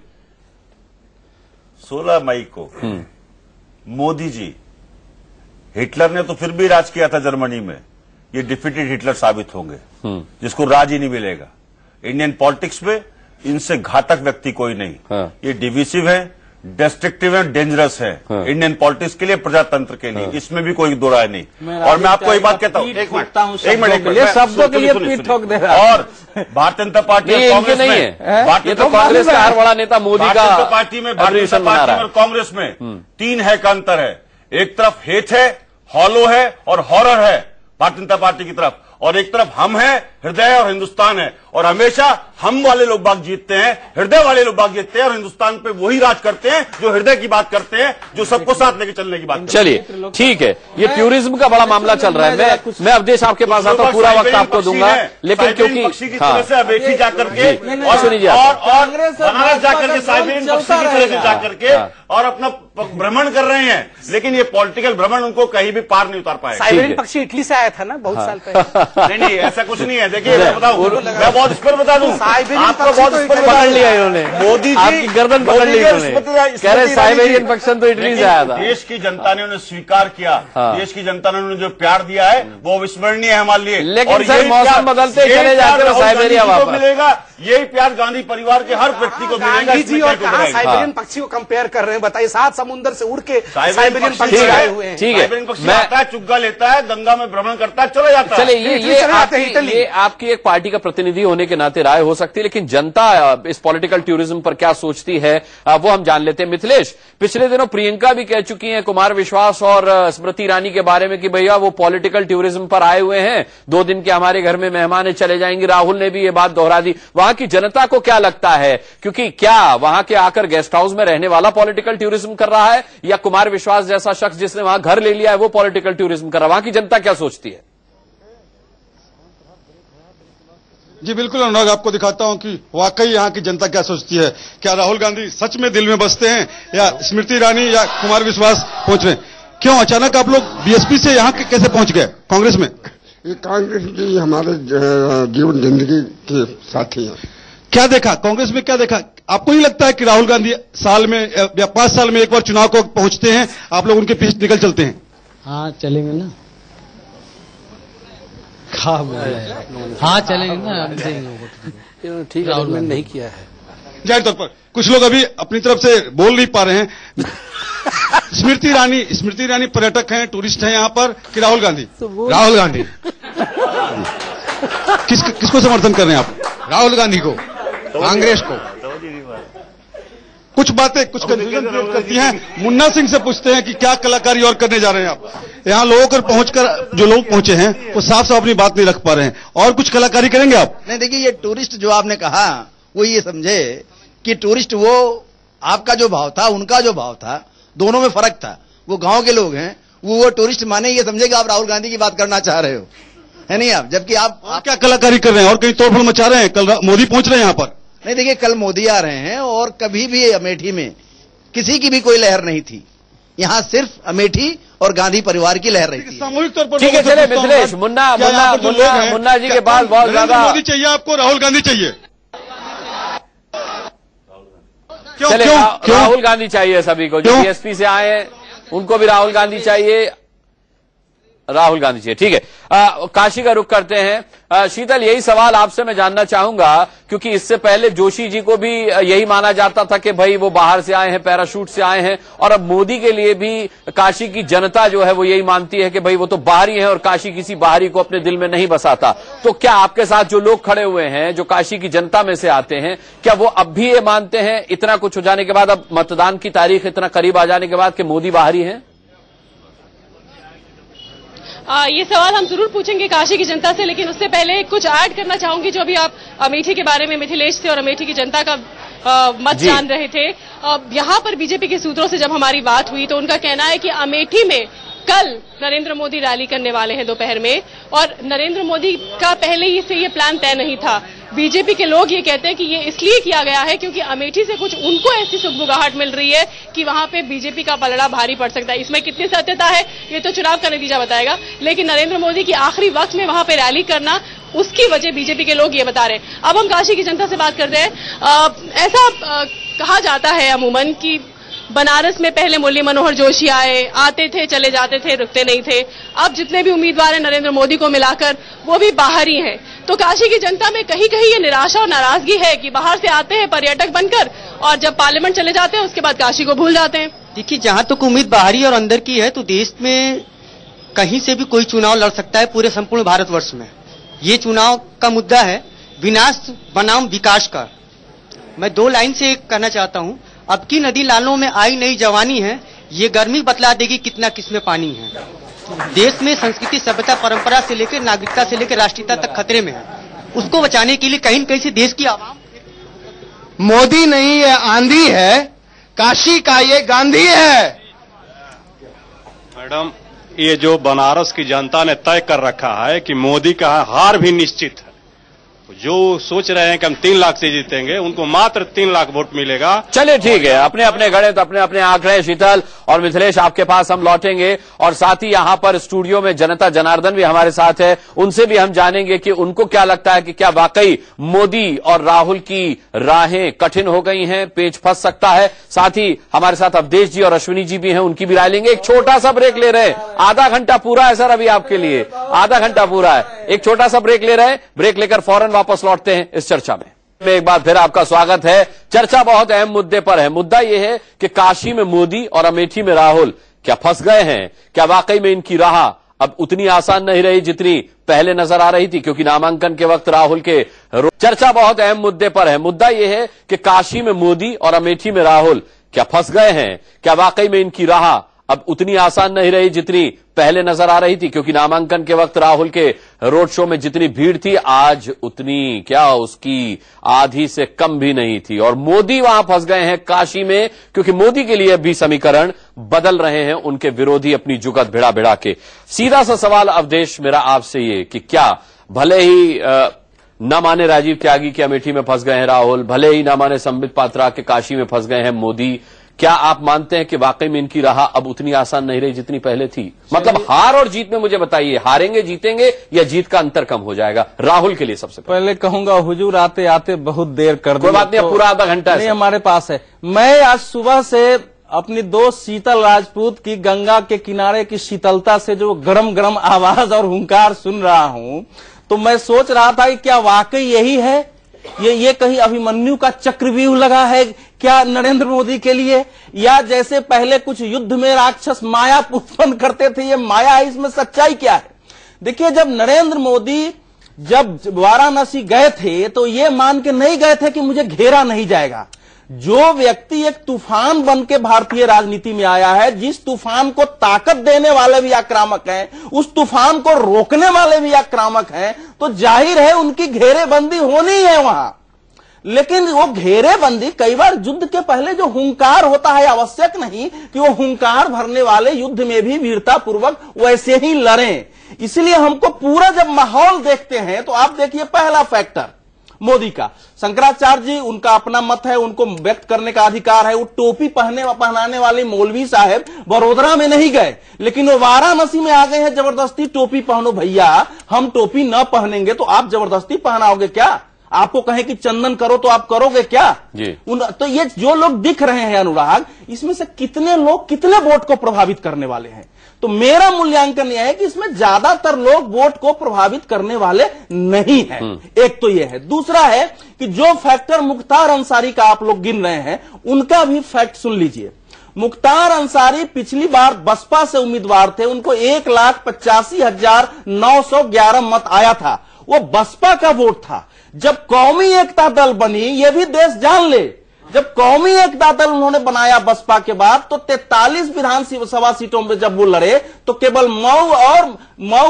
16 मई को मोदी जी, हिटलर ने तो फिर भी राज किया था जर्मनी में, ये डिफीटेड हिटलर साबित होंगे, जिसको राज ही नहीं मिलेगा इंडियन पॉलिटिक्स में। इनसे घातक व्यक्ति कोई नहीं। ये डिविसिव है, डिस्ट्रक्टिव है, डेंजरस है इंडियन पॉलिटिक्स के लिए, प्रजातंत्र के लिए, इसमें भी कोई दो राय नहीं। और मैं आपको एक बात कहता हूं, एक मिनट, शब्दों के लिए पीठ ठोक दे रहा है। और भारतीय जनता पार्टी और कांग्रेस में, ये तो कांग्रेस का हर बड़ा नेता मोदी का, भारतीय जनता पार्टी में, भारतीय जनता पार्टी और कांग्रेस में 3 है का अंतर है। एक तरफ हेट है, हॉलो है और हॉरर है भारतीय जनता पार्टी की तरफ, और एक तरफ हम हैं, हृदय और हिंदुस्तान है। और हमेशा हम वाले लोग बाग जीतते हैं, हृदय वाले लोग बाग जीतते हैं, और हिंदुस्तान पे वही राज करते हैं जो हृदय की बात करते हैं, जो सबको साथ लेके चलने की बात करते हैं। चलिए ठीक है, ये टूरिज्म का बड़ा मामला चल रहा है। मैं अवधेश आपके पास आता हूं, पूरा वक्त आपको दूंगा, लेकिन क्योंकि पक्षी की तरह से अमेठी जाकर के और सुनिए और बनारस जाकर के साइबेरियन पक्षी की तरह से जाकर के और अपना भ्रमण कर रहे हैं, लेकिन ये पॉलिटिकल भ्रमण उनको कहीं भी पार नहीं उतार पाएगा। साइबेरियन पक्षी इटली से आया था ना बहुत साल पहले। नहीं, ऐसा कुछ नहीं है। देखिए मैं बताऊं, मैं बहुत इस पर बता दूं, आपको बहुत इस पर पकड़ लिया इन्होंने, मोदी जी आपकी गर्दन पकड़ ली इन्होंने, कह रहे साइबेरियन पक्षी तो इटली से आया था। देश की जनता ने उन्हें स्वीकार किया, देश की जनता ने उन्हें जो प्यार दिया है वो विस्मरणीय है हमारे लिए। लेकिन सर मौसम बदलते चले जाते हैं, साइबेरिया वापस मिलेगा यही प्यार गांधी परिवार के हर व्यक्ति को मिलेगा। गांधी जी और कहाँ साइबेरियन पक्षी को कंपेयर कर रहे हैं, बताइए। 7 समुंदर से उड़ के साइबेरियन पक्षी आए हुए हैं। ठीक है, साइबेरियन पक्षी आता है, चुग्गा लेता है, गंगा में भ्रमण करता है, चला जाता है। चले ये आपकी एक पार्टी का प्रतिनिधि होने के नाते राय हो सकती है, लेकिन जनता इस पॉलिटिकल टूरिज्म पर क्या सोचती है वो हम जान लेते हैं। मिथिलेश, पिछले दिनों प्रियंका भी कह चुकी हैं कुमार विश्वास और स्मृति ईरानी के बारे में कि भैया वो पॉलिटिकल टूरिज्म पर आए हुए हैं, 2 दिन के हमारे घर में मेहमान चले जाएंगे। राहुल ने भी ये बात दोहरा दी। वहां की जनता को क्या लगता है, क्योंकि क्या वहां के आकर गेस्ट हाउस में रहने वाला पॉलिटिकल टूरिज्म कर रहा है, या कुमार विश्वास जैसा शख्स जिसने वहां घर ले लिया है वो पॉलिटिकल टूरिज्म कर रहा है? वहां की जनता क्या सोचती है? जी बिल्कुल अनुराग, आपको दिखाता हूं कि वाकई यहाँ की जनता क्या सोचती है। क्या राहुल गांधी सच में दिल में बसते हैं, या स्मृति ईरानी या कुमार विश्वास पहुंच रहे हैं? क्यों अचानक आप लोग बीएसपी से यहाँ कैसे पहुंच गए कांग्रेस में? ये कांग्रेस जी हमारे जीवन जिंदगी के साथी हैं। क्या देखा कांग्रेस में, क्या देखा? आपको नहीं लगता है कि राहुल गांधी साल में या 5 साल में एक बार चुनाव को पहुंचते हैं, आप लोग उनके पीछे निकल चलते हैं? हाँ चलेंगे ना, हाँ चलेंगे ना, ठीक है, नहीं किया है। जाहिर तौर पर कुछ लोग अभी अपनी तरफ से बोल नहीं पा रहे हैं। स्मृति ईरानी पर्यटक हैं, टूरिस्ट हैं यहाँ पर, कि राहुल गांधी? राहुल गांधी। किसको समर्थन कर रहे हैं आप? राहुल गांधी को, कांग्रेस को। कुछ बातें कुछ कंफ्यूजन क्रिएट करती हैं। मुन्ना सिंह से पूछते हैं कि क्या कलाकारी और करने जा रहे हैं आप? यहाँ लोगों पर पहुंचकर जो लोग पहुंचे हैं वो साफ साफ अपनी बात नहीं रख पा रहे हैं, और कुछ कलाकारी करेंगे आप? नहीं, देखिए ये टूरिस्ट जो आपने कहा वो ये समझे कि टूरिस्ट वो आपका जो भाव था, उनका जो भाव था, दोनों में फर्क था। वो गांव के लोग हैं, वो टूरिस्ट माने ये समझे कि आप राहुल गांधी की बात करना चाह रहे हो, है नहीं आप? जबकि आप क्या कलाकारी कर रहे हैं और कहीं तोड़फोड़ मचा रहे हैं? कल मोदी पहुंच रहे हैं यहाँ पर? नहीं, देखिए कल मोदी आ रहे हैं, और कभी भी अमेठी में किसी की भी कोई लहर नहीं थी। यहाँ सिर्फ अमेठी और गांधी परिवार की लहर रही थी। सामूहिक तौर पर ठीक है, चले मिथिलेश, मुन्ना जी के बाद बहुत ज्यादा मोदी चाहिए आपको, राहुल गांधी चाहिए? क्यों राहुल गांधी चाहिए सभी को? जो बीएसपी से आए हैं उनको भी राहुल गांधी चाहिए, राहुल गांधी चाहिए। ठीक है, काशी का रुख करते हैं। शीतल, यही सवाल आपसे मैं जानना चाहूंगा, क्योंकि इससे पहले जोशी जी को भी यही माना जाता था कि भाई वो बाहर से आए हैं, पैराशूट से आए हैं, और अब मोदी के लिए भी काशी की जनता जो है वो यही मानती है कि भाई वो तो बाहरी है और काशी किसी बाहरी को अपने दिल में नहीं बसाता। तो क्या आपके साथ जो लोग खड़े हुए हैं, जो काशी की जनता में से आते हैं, क्या वो अब भी ये मानते हैं इतना कुछ हो जाने के बाद, अब मतदान की तारीख इतना करीब आ जाने के बाद, कि मोदी बाहरी है? ये सवाल हम जरूर पूछेंगे काशी की जनता से, लेकिन उससे पहले कुछ ऐड करना चाहूंगी। जो अभी आप अमेठी के बारे में मिथिलेश से और अमेठी की जनता का मत जान रहे थे, यहाँ पर बीजेपी के सूत्रों से जब हमारी बात हुई तो उनका कहना है कि अमेठी में कल नरेंद्र मोदी रैली करने वाले हैं दोपहर में, और नरेंद्र मोदी का पहले ही से ये प्लान तय नहीं था। बीजेपी के लोग ये कहते हैं कि ये इसलिए किया गया है क्योंकि अमेठी से कुछ उनको ऐसी सुगबुगाहट मिल रही है कि वहां पे बीजेपी का पलड़ा भारी पड़ सकता है। इसमें कितनी सत्यता है ये तो चुनाव का नतीजा बताएगा, लेकिन नरेंद्र मोदी की आखिरी वक्त में वहां पे रैली करना, उसकी वजह बीजेपी के लोग ये बता रहे हैं। अब हम काशी की जनता से बात करते हैं। ऐसा कहा जाता है अमूमन कि बनारस में पहले मुरली मनोहर जोशी आते थे, चले जाते थे, रुकते नहीं थे। अब जितने भी उम्मीदवार हैं नरेंद्र मोदी को मिलाकर वो भी बाहर ही हैं। तो काशी की जनता में कहीं कहीं ये निराशा और नाराजगी है कि बाहर से आते हैं पर्यटक बनकर, और जब पार्लियामेंट चले जाते हैं उसके बाद काशी को भूल जाते हैं। देखिए, जहां तक उम्मीद बाहरी और अंदर की है, तो देश में कहीं से भी कोई चुनाव लड़ सकता है पूरे संपूर्ण भारतवर्ष में। ये चुनाव का मुद्दा है विनाश बनाम विकास का। मैं 2 लाइन से कहना चाहता हूँ, अब की नदी नालों में आई नई जवानी है, ये गर्मी बतला देगी कितना किसमें पानी है। देश में संस्कृति, सभ्यता, परंपरा से लेकर नागरिकता से लेकर राष्ट्रीयता तक खतरे में है। उसको बचाने के लिए कहीं न कहीं से देश की आवाम, मोदी नहीं ये आंधी है, काशी का ये गांधी है। मैडम, ये जो बनारस की जनता ने तय कर रखा है कि मोदी का हार भी निश्चित है। जो सोच रहे हैं कि हम 3 लाख से जीतेंगे, उनको मात्र 3 लाख वोट मिलेगा। चलिए ठीक है, अपने अपने गणे तो अपने अपने आंकड़े। शीतल और मिथिलेश, आपके पास हम लौटेंगे, और साथ ही यहाँ पर स्टूडियो में जनता जनार्दन भी हमारे साथ है, उनसे भी हम जानेंगे कि उनको क्या लगता है कि क्या वाकई मोदी और राहुल की राहें कठिन हो गई हैं, पेच फंस सकता है। साथ ही हमारे साथ अवधेश जी और अश्विनी जी भी हैं, उनकी भी राय लेंगे। एक छोटा सा ब्रेक ले रहे हैं, आधा घंटा पूरा है सर अभी आपके लिए, आधा घंटा पूरा है। एक छोटा सा ब्रेक ले रहे हैं, ब्रेक लेकर फौरन वापस लौटते हैं इस चर्चा में। में एक बार फिर आपका स्वागत है। चर्चा बहुत अहम मुद्दे पर है। मुद्दा यह है कि काशी में मोदी और अमेठी में राहुल क्या फंस गए हैं? क्या वाकई में इनकी राह अब उतनी आसान नहीं रही जितनी पहले नजर आ रही थी? क्योंकि नामांकन के वक्त राहुल के चर्चा बहुत अहम मुद्दे पर है। मुद्दा यह है कि काशी में मोदी और अमेठी में राहुल क्या फंस गए हैं? क्या वाकई में इनकी राह अब उतनी आसान नहीं रही जितनी पहले नजर आ रही थी? क्योंकि नामांकन के वक्त राहुल के रोड शो में जितनी भीड़ थी आज उतनी क्या उसकी आधी से कम भी नहीं थी। और मोदी वहां फंस गए हैं काशी में, क्योंकि मोदी के लिए भी समीकरण बदल रहे हैं उनके विरोधी अपनी जुगत भिड़ा भिड़ा के। सीधा सा सवाल अवधेश मेरा आपसे ये कि क्या भले ही न माने राजीव त्यागी के अमेठी में फंस गए हैं राहुल, भले ही न माने संबित पात्रा के काशी में फंस गए हैं मोदी, क्या आप मानते हैं कि वाकई में इनकी राह अब उतनी आसान नहीं रही जितनी पहले थी? मतलब हार और जीत में मुझे बताइए, हारेंगे जीतेंगे या जीत का अंतर कम हो जाएगा राहुल के लिए? सबसे पहले कहूंगा हुजूर आते आते बहुत देर कर दी। कोई बात नहीं, तो पूरा आधा घंटा नहीं हमारे पास है। मैं आज सुबह से अपनी दोस्त शीतल राजपूत की गंगा के किनारे की शीतलता से जो गरम गरम आवाज और हुंकार सुन रहा हूं, तो मैं सोच रहा था कि क्या वाकई यही है? ये कहीं अभिमन्यु का चक्रव्यूह लगा है क्या नरेंद्र मोदी के लिए? या जैसे पहले कुछ युद्ध में राक्षस माया उत्पन्न करते थे, ये माया है? इसमें सच्चाई क्या है? देखिए, जब नरेंद्र मोदी जब वाराणसी गए थे तो ये मान के नहीं गए थे कि मुझे घेरा नहीं जाएगा। जो व्यक्ति एक तूफान बन के भारतीय राजनीति में आया है, जिस तूफान को ताकत देने वाले भी आक्रामक हैं, उस तूफान को रोकने वाले भी आक्रामक हैं, तो जाहिर है उनकी घेरेबंदी होनी है वहां। लेकिन वो घेरेबंदी कई बार युद्ध के पहले जो हुंकार होता है, आवश्यक नहीं कि वो हुंकार भरने वाले युद्ध में भी वीरता पूर्वक वैसे ही लड़ें। इसलिए हमको पूरा जब माहौल देखते हैं तो आप देखिए, पहला फैक्टर मोदी का, शंकराचार्य जी उनका अपना मत है, उनको व्यक्त करने का अधिकार है। वो टोपी पहनाने वाले मौलवी साहब वडोदरा में नहीं गए, लेकिन वो वाराणसी में आ गए हैं। जबरदस्ती टोपी पहनो भैया, हम टोपी न पहनेंगे तो आप जबरदस्ती पहनाओगे क्या? आपको कहें कि चंदन करो तो आप करोगे क्या? तो ये जो लोग दिख रहे हैं अनुराग, इसमें से कितने लोग कितने वोट को प्रभावित करने वाले हैं? तो मेरा मूल्यांकन यह है कि इसमें ज्यादातर लोग वोट को प्रभावित करने वाले नहीं हैं। एक तो यह है। दूसरा है कि जो फैक्टर मुख्तार अंसारी का आप लोग गिन रहे हैं, उनका भी फैक्ट सुन लीजिए। मुख्तार अंसारी पिछली बार बसपा से उम्मीदवार थे, उनको 1,85,911 मत आया था। वो बसपा का वोट था। जब कौमी एकता दल बनी, ये भी देश जान ले, जब कौमी एकता दल उन्होंने बनाया बसपा के बाद, तो 43 विधानसभा सीटों में जब वो लड़े तो केवल मऊ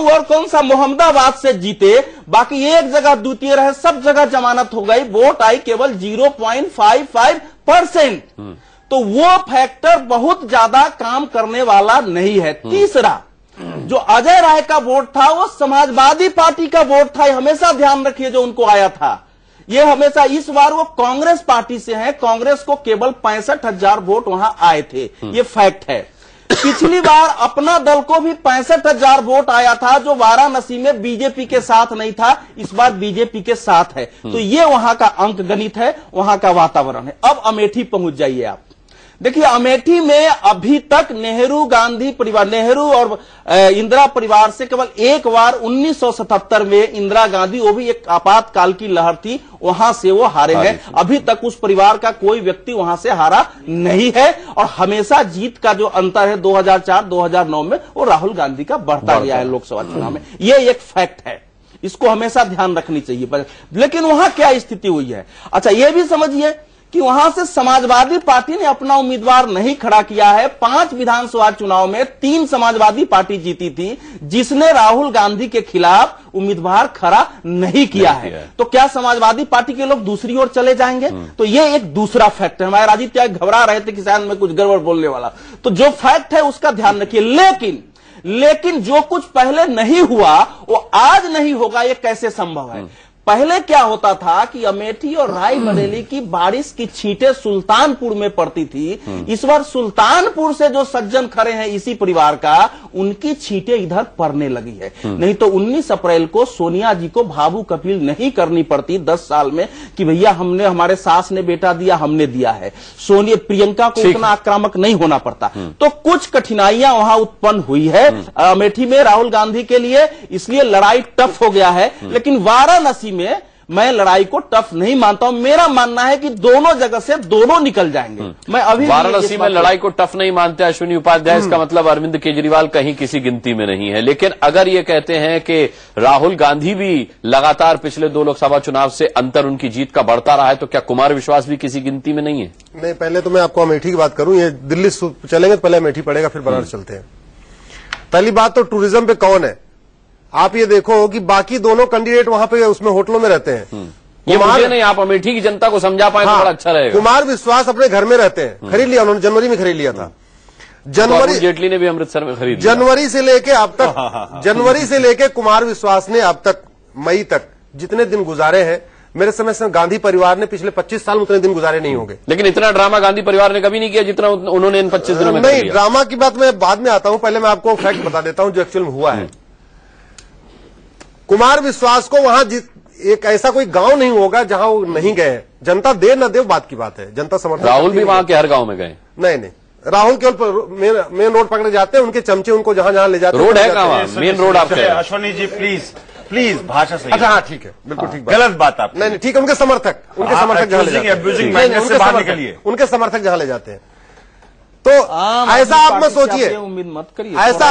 और कौन सा मोहम्मदाबाद से जीते। बाकी एक जगह द्वितीय रहे, सब जगह जमानत हो गई। वोट आई केवल 0.55%। तो वो फैक्टर बहुत ज्यादा काम करने वाला नहीं है। तीसरा, जो अजय राय का वोट था वो समाजवादी पार्टी का वोट था। हमेशा ध्यान रखिए, जो उनको आया था ये हमेशा, इस बार वो कांग्रेस पार्टी से हैं। कांग्रेस को केवल 65,000 वोट वहां आए थे, ये फैक्ट है। पिछली बार अपना दल को भी 65,000 वोट आया था, जो वाराणसी में बीजेपी के साथ नहीं था, इस बार बीजेपी के साथ है। तो ये वहां का अंक गणित है, वहां का वातावरण है। अब अमेठी पहुंच जाइए आप। देखिए, अमेठी में अभी तक नेहरू गांधी परिवार, नेहरू और इंदिरा परिवार से केवल एक बार 1977 में इंदिरा गांधी, वो भी एक आपातकाल की लहर थी, वहां से वो हारे हैं। अभी तक उस परिवार का कोई व्यक्ति वहां से हारा नहीं है। और हमेशा जीत का जो अंतर है 2004-2009 में, वो राहुल गांधी का बढ़ता गया है लोकसभा चुनाव में। ये एक फैक्ट है, इसको हमेशा ध्यान रखनी चाहिए। लेकिन वहां क्या स्थिति हुई है? अच्छा, ये भी समझिए कि वहां से समाजवादी पार्टी ने अपना उम्मीदवार नहीं खड़ा किया है। 5 विधानसभा चुनाव में 3 समाजवादी पार्टी जीती थी, जिसने राहुल गांधी के खिलाफ उम्मीदवार खड़ा नहीं किया है। तो क्या समाजवादी पार्टी के लोग दूसरी ओर चले जाएंगे? तो ये एक दूसरा फैक्ट है। हमारे राजीव त्यागी घबरा रहे थे कि शायद मैं कुछ गड़बड़ बोलने वाला, तो जो फैक्ट है उसका ध्यान रखिए। लेकिन जो कुछ पहले नहीं हुआ वो आज नहीं होगा, ये कैसे संभव है? पहले क्या होता था कि अमेठी और रायबरेली की बारिश की छींटें सुल्तानपुर में पड़ती थी। इस बार सुल्तानपुर से जो सज्जन खड़े हैं इसी परिवार का, उनकी छींटें इधर पड़ने लगी है। नहीं तो 19 अप्रैल को सोनिया जी को भावु कपिल नहीं करनी पड़ती 10 साल में कि भैया हमने, हमारे सास ने बेटा दिया, हमने दिया है। प्रियंका को उतना आक्रामक नहीं होना पड़ता। तो कुछ कठिनाइयां वहां उत्पन्न हुई है अमेठी में राहुल गांधी के लिए, इसलिए लड़ाई टफ हो गया है। लेकिन वाराणसी में मैं लड़ाई को टफ नहीं मानता हूं। मेरा मानना है कि दोनों जगह से दोनों निकल जाएंगे। मैं अभी वाराणसी में लड़ाई को टफ नहीं मानते अश्विनी उपाध्याय, इसका मतलब अरविंद केजरीवाल कहीं किसी गिनती में नहीं है। लेकिन अगर ये कहते हैं कि राहुल गांधी भी लगातार पिछले 2 लोकसभा चुनाव से अंतर उनकी जीत का बढ़ता रहा है, तो क्या कुमार विश्वास भी किसी गिनती में नहीं है? नहीं, पहले तो मैं आपको अमेठी की बात करूं। ये दिल्ली चलेंगे तो पहले अमेठी पड़ेगा, फिर बनारस चलते हैं। पहली बात तो टूरिज्म पे कौन है, आप ये देखो कि बाकी दोनों कैंडिडेट वहां पे उसमें होटलों में रहते हैं। ये मुझे नहीं, आप अमेठी की जनता को समझा पाए तो बड़ा अच्छा रहेगा। कुमार विश्वास अपने घर में रहते हैं, खरीद लिया उन्होंने, जनवरी में खरीद लिया था। जनवरी जेटली ने भी अमृतसर में खरीद लिया। जनवरी से लेके अब तक जनवरी से लेके कुमार विश्वास ने अब तक मई तक जितने दिन गुजारे हैं, मेरे समय से गांधी परिवार ने पिछले 25 साल में उतने दिन गुजारे नहीं होंगे। लेकिन इतना ड्रामा गांधी परिवार ने कभी नहीं किया जितना उन्होंने इन 25 दिनों में नहीं, ड्रामा की बात मैं बाद में आता हूं, पहले मैं आपको फैक्ट बता देता हूं जो एक्चुअल में हुआ है। कुमार विश्वास को वहां एक ऐसा कोई गांव नहीं होगा जहां वो नहीं गए। जनता दे न दे बात की बात है, जनता समर्थन। राहुल भी वहां के हर गांव में गए? नहीं, राहुल केवल मेन रोड पकड़े जाते हैं, उनके चमचे उनको जहां जहां ले जाते हैं। रोड है कहां? मेन रोड आप अश्विनी जी प्लीज भाषा सही। अच्छा हाँ ठीक है, बिल्कुल ठीक, गलत बात आप नहीं ठीक है। उनके समर्थक जहां ले जाते हैं, तो ऐसा आप मत सोचिए, उम्मीद मत करिए, ऐसा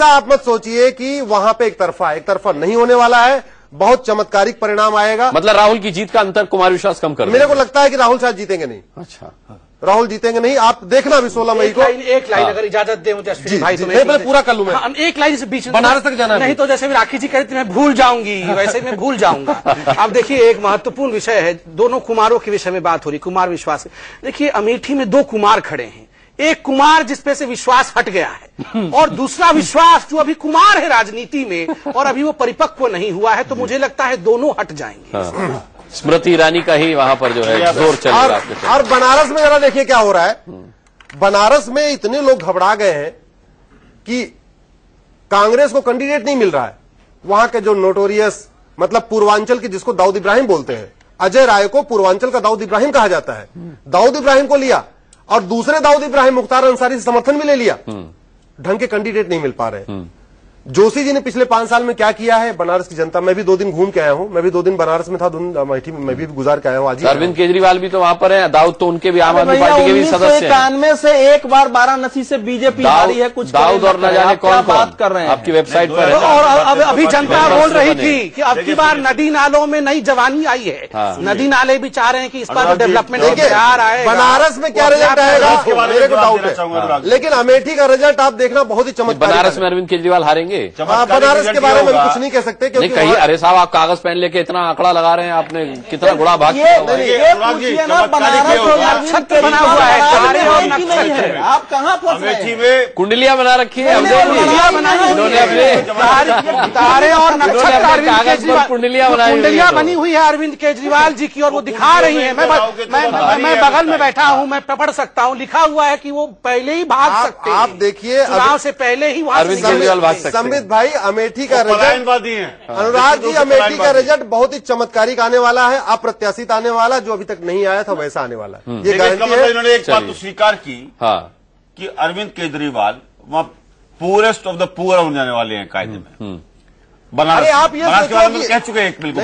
आप मत सोचिए कि वहां पे एक तरफा नहीं होने वाला है। बहुत चमत्कारिक परिणाम आएगा। मतलब राहुल की जीत का अंतर कुमार विश्वास कम कर मेरे को लगता है कि राहुल शायद जीतेंगे नहीं। अच्छा, राहुल जीतेंगे नहीं, आप देखना अभी 16 मई को। एक लाइन अगर इजाजत दे मुझे अश्विनी भाई, तो मैं पूरा कर लूं। मैं एक लाइन से बीच में बनारस तक जाना नहीं, तो जैसे भी राखी जी कहते मैं भूल जाऊंगी, वैसे मैं भूल जाऊंगा। अब देखिए, एक महत्वपूर्ण विषय है, दोनों कुमारों के विषय में बात हो रही, कुमार विश्वास। देखिए, अमेठी में 2 कुमार खड़े हैं। एक कुमार जिसपे से विश्वास हट गया है, और दूसरा विश्वास जो अभी कुमार है राजनीति में और अभी वो परिपक्व नहीं हुआ है। तो मुझे लगता है दोनों हट जाएंगे। स्मृति ईरानी का ही वहां पर जो है जोर चलेगा। और बनारस में जरा देखिए क्या हो रहा है। बनारस में इतने लोग घबरा गए हैं कि कांग्रेस को कैंडिडेट नहीं मिल रहा है। वहां के जो नोटोरियस, मतलब पूर्वांचल के, जिसको दाऊद इब्राहिम बोलते हैं, अजय राय को पूर्वांचल का दाऊद इब्राहिम कहा जाता है। दाऊद इब्राहिम को लिया और दूसरे दाऊद इब्राहिम मुख्तार अंसारी से समर्थन भी ले लिया। ढंग के कैंडिडेट नहीं मिल पा रहे। जोशी जी ने पिछले 5 साल में क्या किया है बनारस की जनता, मैं भी 2 दिन घूम के आया हूं। मैं भी 2 दिन बनारस में था, अमेठी में मैं भी गुजार के आया हूं। आज अरविंद केजरीवाल भी तो वहां पर है, दाऊद तो उनके भी आम आदमी पार्टी के भी सदस्य हैं। 1991 से एक बार वाराणसी से बीजेपी हारी है। कुछ दाऊद और न जाने कौन बात कर रहे हैं, आपकी वेबसाइट पर। और अभी जनता बोल रही थी कि अब की बार नदी नालों में नई जवानी आई है। नदी नाले भी चाह रहे हैं कि इस बार डेवलपमेंट बिहार आए। बनारस में क्या रिजल्ट आएगा मेरे को डाउट है, लेकिन अमेठी का रिजल्ट आप देखना बहुत ही चमत्कार। बनारस में अरविंद केजरीवाल हारेंगे? बनारस के बारे में कुछ नहीं कह सकते क्योंकि कहीं, अरे साहब आप कागज पेन लेके इतना आंकड़ा लगा रहे हैं, आपने कितना गुणा भाग ये पूछिए ना, बनारस बना हुआ है, आप कहाँ फंस रहे हैं? कुंडलियां बना रखी है, तारे और नक्षत्र कागज पर कुंडलियां बनाई, कुंडलियां बनी हुई है अरविंद केजरीवाल जी की, और वो दिखा रही है। मैं बगल में बैठा हूँ, मैं पढ़ सकता हूँ, लिखा हुआ है कि वो पहले ही भाग सकते हैं। आप देखिए, चुनाव से पहले ही अरविंद केजरीवाल भाग सकते हैं। संबित भाई, अमेठी का रिजल्ट, अनुराग जी, अमेठी का रिजल्ट बहुत ही चमत्कारिक आने वाला है, अप्रत्याशित आने वाला, जो अभी तक नहीं आया था वैसा आने वाला है। ये गारंटी है। इन्होंने एक बात तो स्वीकार की कि अरविंद केजरीवाल वहां पूरेस्ट ऑफ द पुअर होने जाने वाले हैं कायदे में। बनारस आप ये के बारे में कह चुके हैं, एक बिल्कुल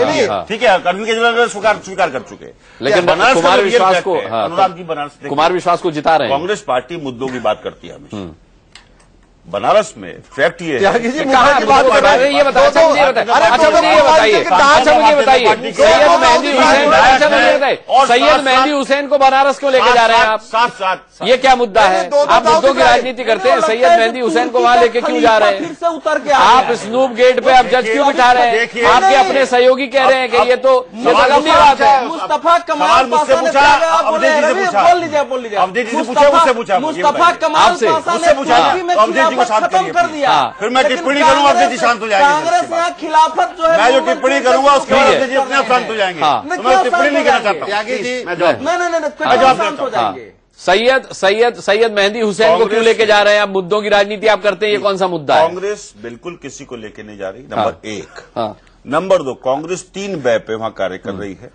ठीक है, अरविंद केजरीवाल स्वीकार कर चुके हैं। लेकिन कुमार विश्वास को, अनुराग जी, बनारस कुमार विश्वास को जिता रहे हैं। कांग्रेस पार्टी मुद्दों की बात करती है हमेशा। बनारस में फैक्ट ये है, ये बताइए, अच्छा मुझे ये बताइए, सैयद मेहंदी हुसैन को बनारस क्यों लेके जा रहे हैं आप? साथ ये क्या मुद्दा है? आप मुद्दों की राजनीति करते हैं, सैयद मेहंदी हुसैन को वहां लेके क्यों जा रहे हैं? फिर से उतर के आप स्नूप गेट पे अब जज क्यों बिठा रहे हैं? आपके अपने सहयोगी कह रहे हैं कि ये तो गंदी बात है। मुस्तफा कमाल पासा ने बोल लीजिए, मुस्तफा कमाल पासा ने खत्म कर दिया। फिर मैं टिप्पणी करूंगा, अवधेश जी शांत हो जाएंगे। कांग्रेस यहाँ खिलाफत जो है, मैं जो टिप्पणी करूंगा उसके बाद अवधेश जी अपने आप शांत हो जाएंगे। मैं टिप्पणी नहीं करना चाहता। शांत हो जाएंगे। सैयद मेहंदी हुसैन को क्यों लेके जा रहे हैं आप? मुद्दों की राजनीति आप करते हैं, ये कौन सा मुद्दा है? कांग्रेस बिल्कुल किसी को लेके नहीं जा रही, नंबर 1। नंबर 2, कांग्रेस 3 व्यय पे वहां कार्य कर रही है।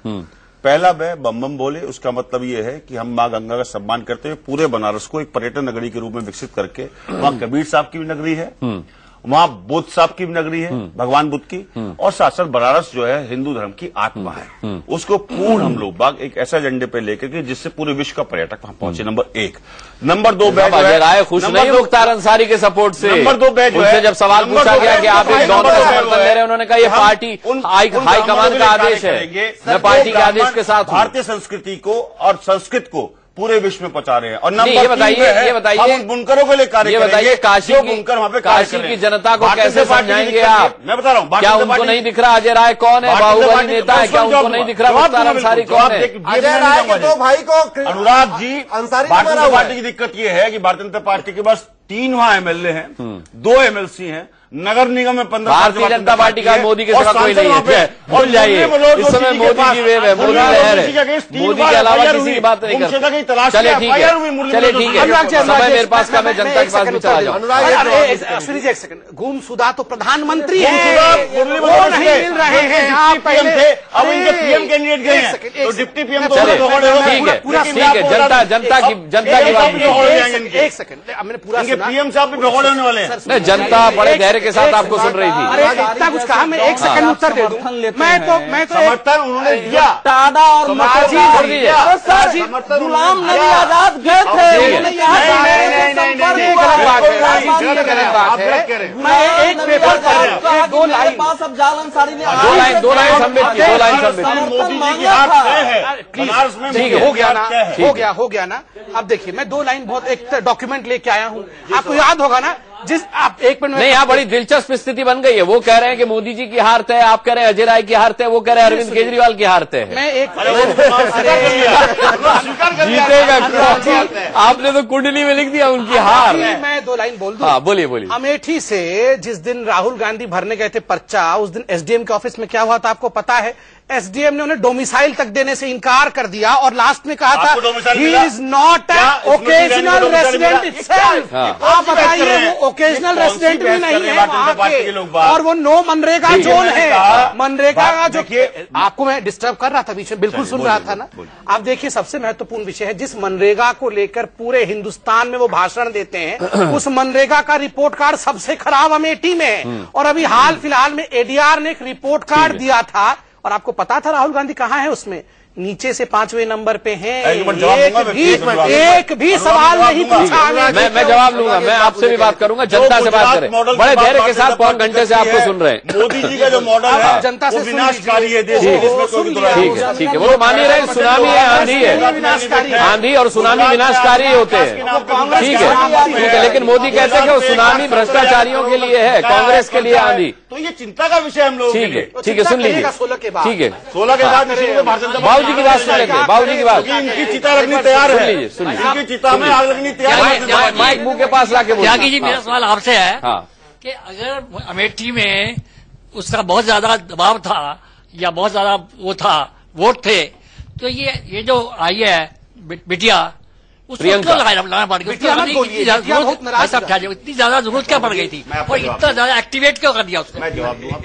पहला व्यय बम बम बोले, उसका मतलब ये है कि हम मां गंगा का सम्मान करते हुए पूरे बनारस को एक पर्यटन नगरी के रूप में विकसित करके, वहां कबीर साहब की भी नगरी है वहां बुद्ध साहब की नगरी है, भगवान बुद्ध की, और साथ साथ बनारस जो है हिंदू धर्म की आत्मा है। उसको पूर्ण हम लोग बाग एक ऐसा एजेंडे पे लेकर के जिससे पूरे विश्व का पर्यटक वहां पहुंचे। नंबर 1। नंबर 2, अजय राय खुश नहीं मुख्तार अंसारी के सपोर्ट से। नंबर 2 बैच उनसे जब सवाल पूछा गया कि आप एक डॉन का समर्थन दे रहे हैं, उन्होंने कहा ये पार्टी हाईकमान का आदेश है, मैं पार्टी के आदेश के साथ हूं। भारतीय संस्कृति को और संस्कृत को पूरे विश्व में पहुंचा रहे हैं। और ये बताइए हम बुनकरों को लेकर ये बताइए काशी की जनता को कैसे समझाएंगे आप? मैं बता रहा हूँ, क्या उनको नहीं दिख रहा अजय राय कौन है, बाहुबली नेता है, क्या उनको नहीं दिख रहा मुख्तार अंसारी कौन है? अजय राय के दो भाई को अनुराग जी, अंसारी भारतीय जनता पार्टी की दिक्कत ये है कि भारतीय जनता पार्टी के पास 3 वहां एमएलए हैं, 2 एमएलसी हैं, नगर निगम में 15। भारतीय जनता पार्टी का मोदी के सिवा कोई नहीं है। भूल जाइए, इस समय मोदी की वेव है, मोदी लहर है, मोदी के अलावा किसी की बात नहीं करते। चलिए ठीक है, चलिए ठीक है, समय मेरे पास का, मैं जनता के पास भी चला जाऊँ। अश्विनी जी एक सेकंड, गुमशुदा तो प्रधानमंत्री है, वो नहीं मिल रहे हैं। आप पहले थे, अब इनके पीएम कैंडिडेट गए हैं, तो डिप्टी पीएम तो ठीक है, जनता की बात। एक सेकंड, मैंने पूरा पीएम साहब भी भगोड़े होने वाले हैं। जनता बड़े धैर्य के साथ आपको सुन रही थी। अरे इतना कुछ कहा, मैं 1 सेकंड उत्तर दे दूं। मैं तो समर्थन उन्होंने दिया। टाडा और गुलाम नबी आजाद गए थे, मैं एक पेपर कर 2 लाइन पास अब जाल अंसारी ने 2 लाइन सबमिट की, 2 लाइन सबमिट। मोदी जी की हाथ है, ठीक है, हो गया ना। अब देखिए, मैं 2 लाइन बहुत एक डॉक्यूमेंट लेके आया हूँ, आपको याद होगा ना, जिस आप 1 मिनट नहीं, यहाँ बड़ी दिलचस्प स्थिति बन गई है। वो कह रहे हैं कि मोदी जी की हार तय, आप कह रहे हैं अजय राय की हार तय, वो कह रहे हैं अरविंद केजरीवाल की हार तय। मैं एक जीतेगा, आपने तो कुंडली में लिख दिया उनकी हार। मैं 2 लाइन बोल दूं। हाँ, बोलिए। अमेठी से जिस दिन राहुल गांधी भरने गए थे पर्चा, उस दिन एसडीएम के ऑफिस में क्या हुआ था आपको पता है? एसडीएम ने उन्हें डोमिसाइल तक देने से इनकार कर दिया और लास्ट में कहा था he is not an occasional resident itself. आप बताइए, वो ओकेजनल रेसिडेंट भी नहीं है वहां के, और वो नो मनरेगा जोन है। मनरेगा का जो आपको मैं डिस्टर्ब कर रहा था बीच में, बिल्कुल सुन रहा था ना। आप देखिए, सबसे महत्वपूर्ण विषय है, जिस मनरेगा को लेकर पूरे हिंदुस्तान में वो भाषण देते हैं, उस मनरेगा का रिपोर्ट कार्ड सबसे खराब अमेठी में है। और अभी हाल फिलहाल में एडीआर ने एक रिपोर्ट कार्ड दिया था, और आपको पता था राहुल गांधी कहां है उसमें? नीचे से 5वें नंबर पे हैं। एक भी सवाल नहीं पूछा। मैं जवाब लूंगा, मैं आपसे भी बात करूंगा, जनता से बात करें। बड़े धैर्य के साथ 5 घंटे से आपको सुन रहे हैं। मोदी जी का जो मॉडल है जनता से विनाशकारी है, ठीक है, वो तो मान ही रहे, सुनामी है, आंधी है, आंधी और सुनामी विनाशकारी होते हैं। ठीक है, लेकिन मोदी कहते हैं कि वो सुनामी भ्रष्टाचारियों के लिए है, कांग्रेस के लिए आंधी। तो ये चिंता का विषय हम लोग। ठीक है, सुन लीजिए। 16 के बाद, ठीक है, 16 के बाद भारतीय जनता बाबूजी की बात सुन लेते हैं, बाबूजी की बात। इनकी चिता रखनी तैयार है। सुन लीजिए, इनकी चिता में आग लगनी तैयार है। माइक मुंह के पास लाके बोलिए। त्यागी जी, मेरा सवाल आपसे है कि अगर अमेठी में उसका बहुत ज्यादा दबाव था या बहुत ज्यादा वो था, वोट थे, तो ये जो आई है बिटिया, उसको क्यों लगाना पड़ गया? इतनी ज्यादा जरूरत क्या पड़ गई थी और इतना ज्यादा एक्टिवेट क्यों कर दिया उसको? मैं जवाब दूंगा।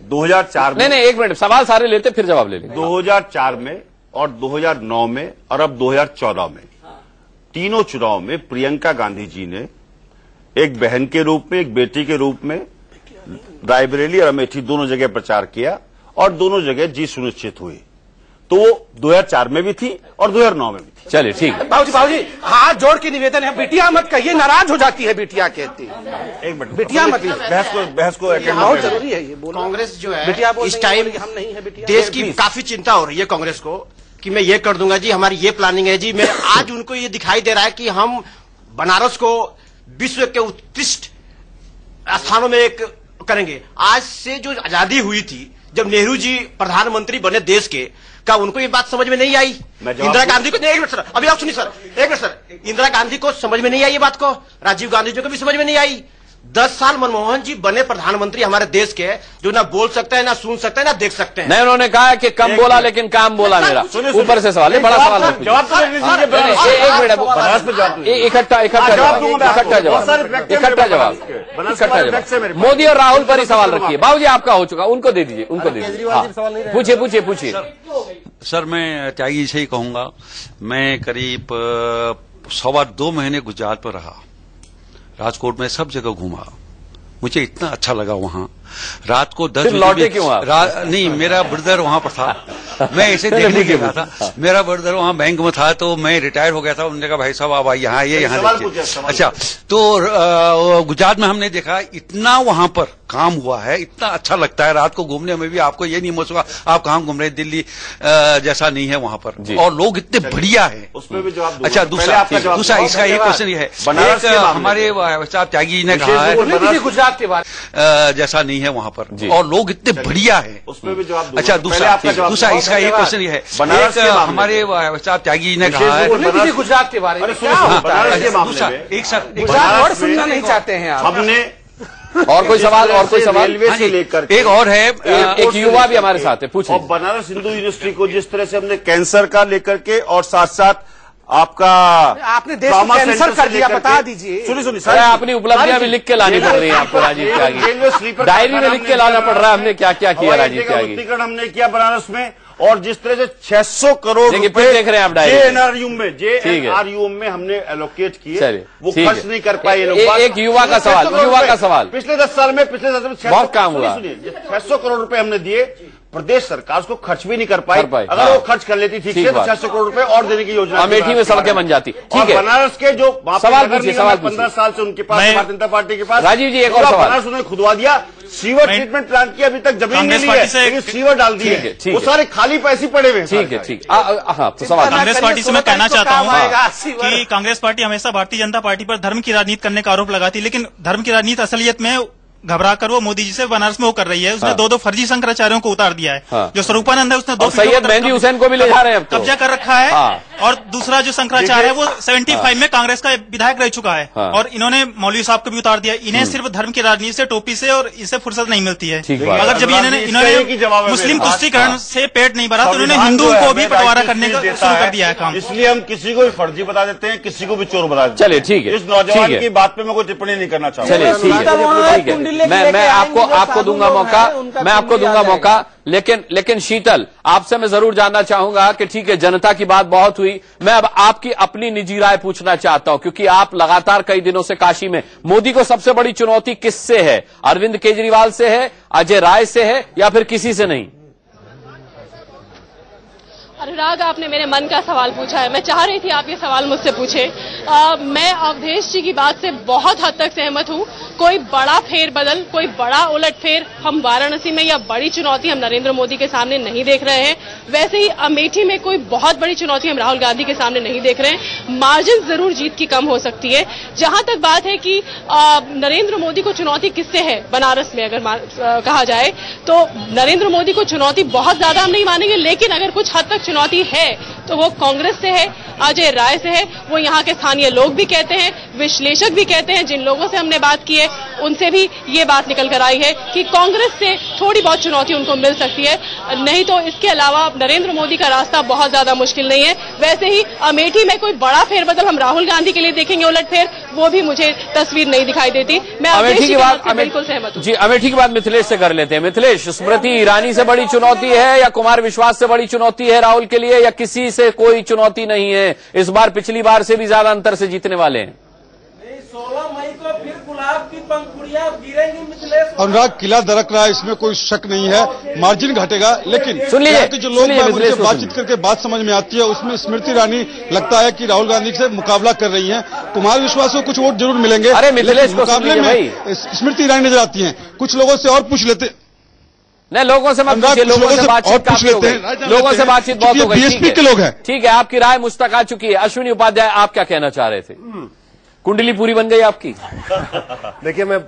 2004 में, नहीं 1 मिनट, सवाल सारे लेते फिर जवाब ले लेंगे। 2004 में और 2009 में और अब 2014 में, तीनों चुनाव में प्रियंका गांधी जी ने एक बहन के रूप में, एक बेटी के रूप में रायबरेली और अमेठी दोनों जगह प्रचार किया और दोनों जगह जीत सुनिश्चित हुई। तो वो 2004 में भी थी और 2009 में भी थी। चलिए ठीक है। बाबूजी हाथ जोड़ के निवेदन है, बिटिया मत कहिए, नाराज हो जाती है बिटिया कहती। एक मिनट, बिटिया मत, बहस को बहुत जरूरी है ये बोलना। कांग्रेस जो है बिटिया इस टाइम हम नहीं है बिटिया, देश की काफी चिंता हो रही है कांग्रेस को कि मैं ये कर दूंगा जी, हमारी ये प्लानिंग है जी। मैं आज उनको ये दिखाई दे रहा है कि हम बनारस को विश्व के उत्कृष्ट स्थानों में एक करेंगे। आज से जो आजादी हुई थी, जब नेहरू जी प्रधानमंत्री बने देश के, क्या उनको ये बात समझ में नहीं आई? इंदिरा गांधी को, एक मिनट सर, अभी आप सुनिए सर, एक मिनट सर, इंदिरा गांधी को समझ में नहीं आई ये बात को, राजीव गांधी जी को भी समझ में नहीं आई। 10 साल मनमोहन जी बने प्रधानमंत्री हमारे देश के, जो ना बोल सकते हैं, ना सुन सकते हैं, ना देख सकते हैं। नहीं, उन्होंने कहा कि कम बोला लेकिन काम बोला मेरा। ऊपर से सवाल है, बड़ा सवाल है। जवाब तो इकट्ठा जवाब। मोदी और राहुल पर ही सवाल रखिए। बाबूजी आपका हो चुका, उनको दे दीजिए, उनको दे दीजिए। पूछिए। सर मैं त्यागी से ही कहूंगा, मैं करीब 1.25 महीने गुजरात पर रहा, राजकोट में सब जगह घूमा, मुझे इतना अच्छा लगा वहाँ। रात को 10 लौटे क्यों आप? नहीं, मेरा ब्रदर वहाँ पर था, मैं इसे देखने के गया था। मेरा ब्रदर वहाँ बैंक में था, तो मैं रिटायर हो गया था। उन्होंने कहा भाई साहब आप आइए, यहाँ आइए, यहाँ देखिए। अच्छा, तो गुजरात में हमने देखा इतना वहाँ पर काम हुआ है, इतना अच्छा लगता है। रात को घूमने में भी आपको ये नहीं महसूस होगा आप कहाँ घूम रहे, दिल्ली जैसा नहीं है वहाँ पर, और लोग इतने बढ़िया है। उसमें भी जवाब। अच्छा, दूसरा इसका एक क्वेश्चन ये है, हमारे साहब त्यागी जी ने कहा है गुजरात के बारे जैसा नहीं है वहाँ पर, और लोग इतने बढ़िया है। उसमें भी जवाब। अच्छा, दूसरा इसका एक क्वेश्चन ये है, हमारे साहब त्यागी जी ने कहा है गुजरात के बारे में, एक सुनना नहीं चाहते हैं आप। हमने और कोई सवाल? रेलवे से लेकर एक और है, एक युवा भी हमारे साथ है, पूछिए। और बनारस हिंदू यूनिवर्सिटी को जिस तरह से हमने कैंसर का लेकर के और साथ साथ आपका आपने देश को कैंसर कर दिया, बता दीजिए। सुनिए अपनी उपलब्धियां भी लिख के लानी पड़ रही है आपको राजीव त्यागी, डायरी में लिख के लाना पड़ रहा है हमने क्या क्या किया राजीव त्यागी। हमने किया बनारस में, और जिस तरह से 600 करोड़ रुपए देख रहे हैं आप डायरी जेएनआरयू में हमने एलोकेट किए, वो खर्च नहीं कर पाए लोग। एक युवा का सवाल, पिछले 10 साल में बहुत काम हुआ। 600 करोड़ रुपए हमने दिए, प्रदेश सरकार उसको खर्च भी नहीं कर पाई। अगर वो खर्च कर लेती ठीक से तो 600 करोड़ रुपए और देने की योजना, अमेठी में सड़कें बन जाती। ठीक है, बनारस के जो सवाल पूछिए, सवाल 15 साल से उनके पास, भारतीय जनता पार्टी के पास। राजीव जी, एक और सवाल। बनारस उन्होंने खुदवा दिया, सीवर ट्रीटमेंट प्लांट की अभी तक जमीन नहीं है, लेकिन सीवर डाल दी है, वो सारे खाली पैसे पड़े हुए। ठीक है, ठीक। सवाल कांग्रेस पार्टी से मैं कहना चाहता हूँ कि कांग्रेस पार्टी हमेशा भारतीय जनता पार्टी पर धर्म की राजनीति करने का आरोप लगाती है, लेकिन धर्म की राजनीति असलियत में घबरा कर वो मोदी जी से बनारस में वो कर रही है। उसने 2 फर्जी शंकराचार्यों को उतार दिया है। जो स्वरूपानंद है उसने 2 सैयद मेहंदी हुसैन को भी ले जा रहे हैं, कब्जा कर रखा है। और दूसरा जो शंकराचार्य है वो 75 में कांग्रेस का विधायक रह चुका है, और इन्होंने मौलवी साहब को भी उतार दिया। इन्हें सिर्फ धर्म की राजनीति से, टोपी से और इससे फुर्सत नहीं मिलती है। अगर जब इन्होंने मुस्लिम तुष्टीकरण से पेट नहीं भरा तो इन्होंने हिंदुओं को भी बंटवारा करने का शुरू कर दिया है काम। इसलिए हम किसी को भी फर्जी बता देते हैं, किसी को भी चोर बता देते हैं। चलिए ठीक है, इस नौजवान की बात पे मैं कोई टिप्पणी नहीं करना चाहूंगा। चलिए ठीक है, मैं आपको दूंगा मौका, मैं आपको दूंगा मौका। लेकिन शीतल, आपसे मैं जरूर जानना चाहूंगा कि ठीक है, जनता की बात बहुत हुई, मैं अब आपकी अपनी निजी राय पूछना चाहता हूं, क्योंकि आप लगातार कई दिनों से काशी में। मोदी को सबसे बड़ी चुनौती किससे है? अरविंद केजरीवाल से है, अजय राय से है, या फिर किसी से नहीं? अनुराग, आपने मेरे मन का सवाल पूछा है। मैं चाह रही थी आप ये सवाल मुझसे पूछे। मैं अवधेश जी की बात से बहुत हद तक सहमत हूँ। कोई बड़ा फेरबदल, कोई बड़ा उलटफेर हम वाराणसी में, या बड़ी चुनौती हम नरेंद्र मोदी के सामने नहीं देख रहे हैं। वैसे ही अमेठी में कोई बहुत बड़ी चुनौती हम राहुल गांधी के सामने नहीं देख रहे हैं। मार्जिन जरूर जीत की कम हो सकती है। जहां तक बात है कि नरेंद्र मोदी को चुनौती किससे है बनारस में, अगर कहा जाए तो नरेंद्र मोदी को चुनौती बहुत ज्यादा हम नहीं मानेंगे, लेकिन अगर कुछ हद तक चुनौती है तो वो कांग्रेस से है, अजय राय से है। वो यहाँ के स्थानीय लोग भी कहते हैं, विश्लेषक भी कहते हैं, जिन लोगों से हमने बात की है उनसे भी ये बात निकल कर आई है कि कांग्रेस से थोड़ी बहुत चुनौती उनको मिल सकती है। नहीं तो इसके अलावा नरेंद्र मोदी का रास्ता बहुत ज्यादा मुश्किल नहीं है। वैसे ही अमेठी में कोई बड़ा फेरबदल हम राहुल गांधी के लिए देखेंगे, उलटफेर, वो भी मुझे तस्वीर नहीं दिखाई देती। मैं अमेठी की बात से बिल्कुल सहमत हूँ। जी, अमेठी की बात मिथिलेश से कर लेते हैं। मिथिलेश, स्मृति ईरानी से बड़ी चुनौती है या कुमार विश्वास से बड़ी चुनौती है राहुल के लिए, या किसी से कोई चुनौती नहीं है? इस बार पिछली बार से भी ज्यादा अंतर से जीतने वाले हैं। 16 मई को फिर गुलाब की पंखुड़ियां गिरेंगी मिथिलेश। अनुराग, किला दरक रहा है, इसमें कोई शक नहीं है। मार्जिन घटेगा, लेकिन यहाँ के जो लोग उनसे बातचीत करके बात समझ में आती है, उसमें स्मृति ईरानी लगता है कि राहुल गांधी से मुकाबला कर रही हैं। कुमार विश्वास को कुछ वोट जरूर मिलेंगे, अरे मिथिलेश मुकाबले में स्मृति ईरानी नजर आती है। कुछ लोगों से और पूछ लेते, नहीं लोगों से मत पूछिए, लोगों से बातचीत काफी हो गई, लोगों से बातचीत बहुत हो गई। बीएसपी के लोग हैं। ठीक है, आपकी राय मुझ तक आ चुकी है। अश्विनी उपाध्याय, आप क्या कहना चाह रहे थे? कुंडली पूरी बन गई आपकी? देखिए, मैं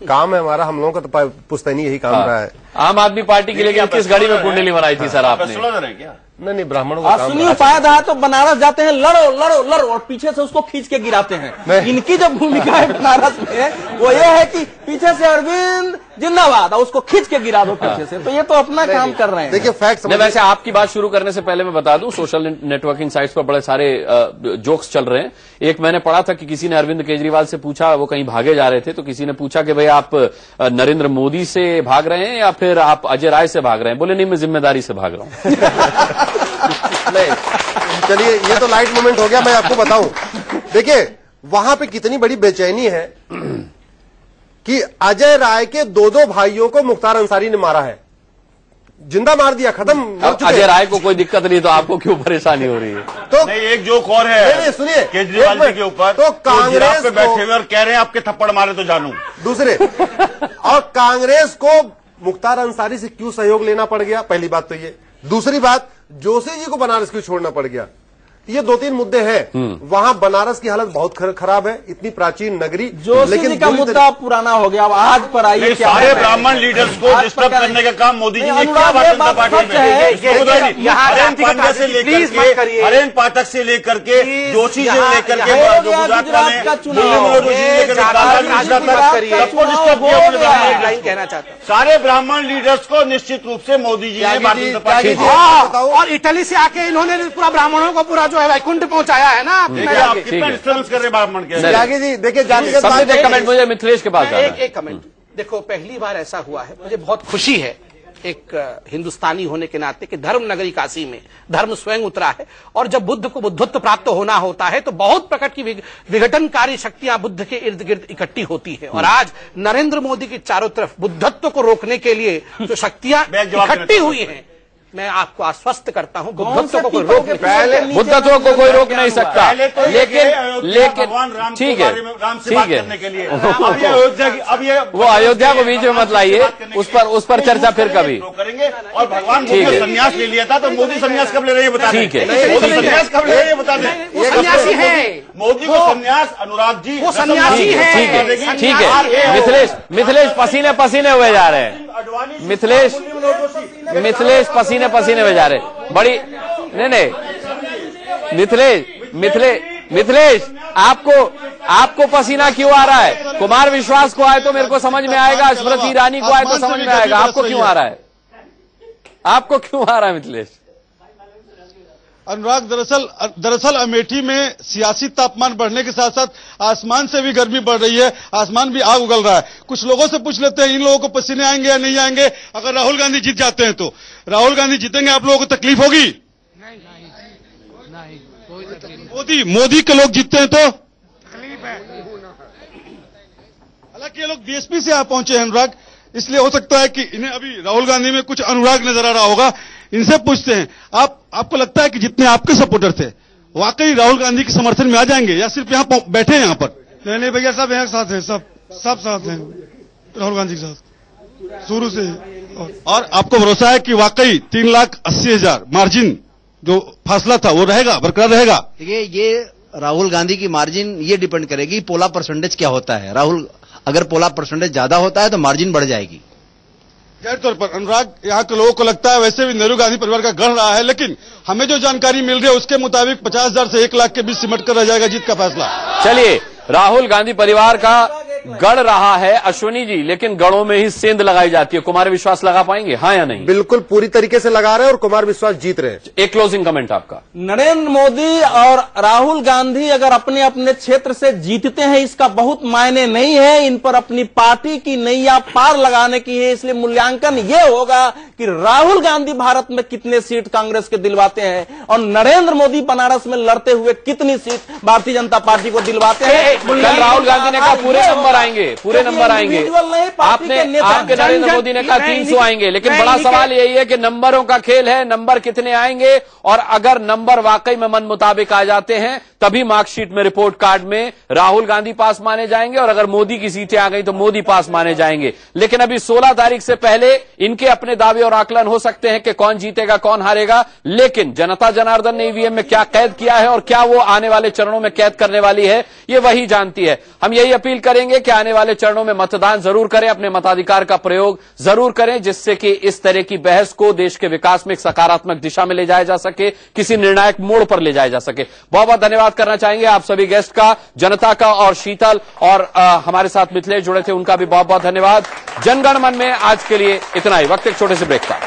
काम है हमारा, हम लोगों का तो पुश्तैनी यही काम रहा है। आम आदमी पार्टी के लिए किस घड़ी में कुंडली बनाई थी सर आपने? नहीं, ब्राह्मणों का सुनिए, उपाध्याय तो बनारस जाते हैं, लड़ो लड़ो लड़ो, और पीछे से उसको खींच के गिराते हैं। इनकी जो भूमिका है बनारस में वो ये है कि पीछे से अरविंद जिंदाबाद, और उसको खींच के गिरा दो पीछे से। तो ये तो अपना काम कर रहे हैं। देखिए, फैक्ट वैसे आपकी बात शुरू करने से पहले मैं बता दूं, सोशल नेटवर्किंग साइट्स पर बड़े सारे जोक्स चल रहे हैं। एक मैंने पढ़ा था कि किसी ने अरविंद केजरीवाल से पूछा, वो कहीं भागे जा रहे थे, तो किसी ने पूछा कि भाई आप नरेंद्र मोदी से भाग रहे हैं या फिर आप अजय राय से भाग रहे हैं? बोले नहीं, मैं जिम्मेदारी से भाग रहा हूं। चलिए, ये तो लाइट मोमेंट हो गया। मैं आपको बताऊं, देखिए वहां पे कितनी बड़ी बेचैनी है कि अजय राय के दो भाइयों को मुख्तार अंसारी ने मारा है, जिंदा मार दिया, खत्म। अजय राय को कोई दिक्कत नहीं तो आपको क्यों परेशानी हो रही है? तो नहीं, एक जोक और है, सुनिए केजरीवाल जी के ऊपर, तो कांग्रेस पे बैठे हुए और कह रहे हैं आपके थप्पड़ मारे तो जानू। दूसरे और कांग्रेस को मुख्तार अंसारी से क्यों सहयोग लेना पड़ गया, पहली बात तो ये। दूसरी बात, जोशी जी को बनारस क्यों छोड़ना पड़ गया? ये 2-3 मुद्दे हैं। वहां बनारस की हालत बहुत खराब है, इतनी प्राचीन नगरी। लेकिन का मुद्दा पुराना हो गया, अब आज पर आइए। सारे ब्राह्मण लीडर्स को डिस्टर्ब करने का काम मोदी जी ने किया। भारतीय जनता पार्टी में हरेन पांड्या से लेकर के, हरेन पाठक से लेकर के, जोशी से लेकर के, गुजरात कहना चाहता हूँ, सारे ब्राह्मण लीडर्स को निश्चित रूप से मोदी जी ने भारतीय जनता पार्टी, और इटली से आके इन्होंने पूरा ब्राह्मणों को पूरा जो है वैकुंठ पहुंचाया है ना। आप कितना डिस्टर्बेंस कर रहे हैं ब्राह्मण के? त्यागी जी देखिए, कमेंट मुझे मिथिलेश के पास एक कमेंट। देखो, पहली बार ऐसा हुआ है, मुझे बहुत खुशी है एक हिंदुस्तानी होने के नाते कि धर्म नगरी काशी में धर्म स्वयं उतरा है। और जब बुद्ध को बुद्धत्व प्राप्त होना होता है तो बहुत प्रकार की विघटनकारी शक्तियां बुद्ध के इर्द गिर्द इकट्ठी होती है। और आज नरेंद्र मोदी की चारों तरफ बुद्धत्व को रोकने के लिए जो शक्तियां इकट्ठी हुई हैं, मैं आपको आश्वस्त करता हूं, बुद्धत्व को कोई रोक बुद्धत्व को कोई रोक नहीं सकता। लेकिन ठीक है, ठीक है, वो अयोध्या को बीच में मत लाइए, उस पर चर्चा फिर कभी करेंगे। और भगवान मोदी ने संन्यास ले लिया था, तो मोदी संन्यास कब ले रहे हैं बता दें। ठीक है, मोदी संन्यास कब ले रहे हैं बता दें। वो सन्यासी है, मोदी को संन्यास, अनुराग जी वो सन्यासी है। ठीक है, मिथिलेश पसीने पसीने हुए जा रहे हैं, मिथिलेश पसीने हुए जा रहे हैं। बड़ी नहीं मिथिलेश आपको पसीना क्यों आ रहा है? कुमार विश्वास को आए तो मेरे को समझ में आएगा, स्मृति ईरानी को आए तो समझ में आएगा, आपको क्यों आ रहा है? आपको क्यों आ रहा है मिथिलेश? अनुराग, दरअसल अमेठी में सियासी तापमान बढ़ने के साथ साथ आसमान से भी गर्मी बढ़ रही है, आसमान भी आग उगल रहा है। कुछ लोगों से पूछ लेते हैं, इन लोगों को पसीने आएंगे या नहीं आएंगे अगर राहुल गांधी जीत जाते हैं तो? राहुल गांधी जीतेंगे, आप लोगों को तकलीफ होगी? नहीं, मोदी के लोग जीतते हैं तो तकलीफ है। हालांकि ये लोग बीएसपी से यहाँ पहुंचे हैं अनुराग, इसलिए हो सकता है कि इन्हें अभी राहुल गांधी में कुछ अनुराग नजर आ रहा होगा। इनसे पूछते हैं, आपको लगता है कि जितने आपके सपोर्टर थे वाकई राहुल गांधी के समर्थन में आ जाएंगे या सिर्फ यहाँ बैठे हैं यहाँ पर? नहीं भैया, सब एक साथ है, सब साथ हैं राहुल गांधी के साथ शुरू से। और आपको भरोसा है कि वाकई 3,80,000 मार्जिन जो फासला था वो रहेगा, बरकरार रहेगा? देखिए, ये राहुल गांधी की मार्जिन ये डिपेंड करेगी पोला परसेंटेज क्या होता है। राहुल अगर पोला परसेंटेज ज्यादा होता है तो मार्जिन बढ़ जाएगी। जाहिर तौर पर अनुराग, यहाँ के लोगों को लगता है वैसे भी नेहरू गांधी परिवार का गढ़ रहा है, लेकिन हमें जो जानकारी मिल रही है उसके मुताबिक 50,000 से 1 लाख के बीच सिमट कर रह जाएगा जीत का फैसला। चलिए, राहुल गांधी परिवार का गढ़ रहा है अश्विनी जी, लेकिन गढ़ों में ही सेंध लगाई जाती है। कुमार विश्वास लगा पाएंगे, हाँ या नहीं? बिल्कुल पूरी तरीके से लगा रहे हैं और कुमार विश्वास जीत रहे हैं। एक क्लोजिंग कमेंट आपका। नरेंद्र मोदी और राहुल गांधी अगर अपने अपने क्षेत्र से जीतते हैं इसका बहुत मायने नहीं है, इन पर अपनी पार्टी की नैया पार लगाने की है। इसलिए मूल्यांकन ये होगा कि राहुल गांधी भारत में कितने सीट कांग्रेस के दिलवाते हैं और नरेंद्र मोदी बनारस में लड़ते हुए कितनी सीट भारतीय जनता पार्टी को दिलवाते हैं। कल राहुल गांधी ने कहा पूरे नंबर आएंगे। आपके नरेंद्र मोदी ने कहा 300 आएंगे, लेकिन बड़ा सवाल यही है कि नंबरों का खेल है, नंबर कितने आएंगे, और अगर नंबर वाकई में मन मुताबिक आ जाते हैं तभी मार्कशीट में, रिपोर्ट कार्ड में राहुल गांधी पास माने जाएंगे, और अगर मोदी की सीटें आ गई तो मोदी पास माने जाएंगे। लेकिन अभी 16 तारीख से पहले इनके अपने दावे और आकलन हो सकते हैं कि कौन जीतेगा कौन हारेगा, लेकिन जनता जनार्दन ने ईवीएम में क्या कैद किया है और क्या वो आने वाले चरणों में कैद करने वाली है, ये वही जानती है। हम यही अपील करेंगे कि आने वाले चरणों में मतदान जरूर करें, अपने मताधिकार का प्रयोग जरूर करें, जिससे कि इस तरह की बहस को देश के विकास में एक सकारात्मक दिशा में ले जाया जा सके, किसी निर्णायक मोड़ पर ले जाया जा सके। बहुत बहुत धन्यवाद करना चाहेंगे आप सभी गेस्ट का, जनता का, और शीतल और हमारे साथ मिथिलेश जुड़े थे, उनका भी बहुत बहुत धन्यवाद। जनगण मन में आज के लिए इतना ही। वक्त एक छोटे से ब्रेक का।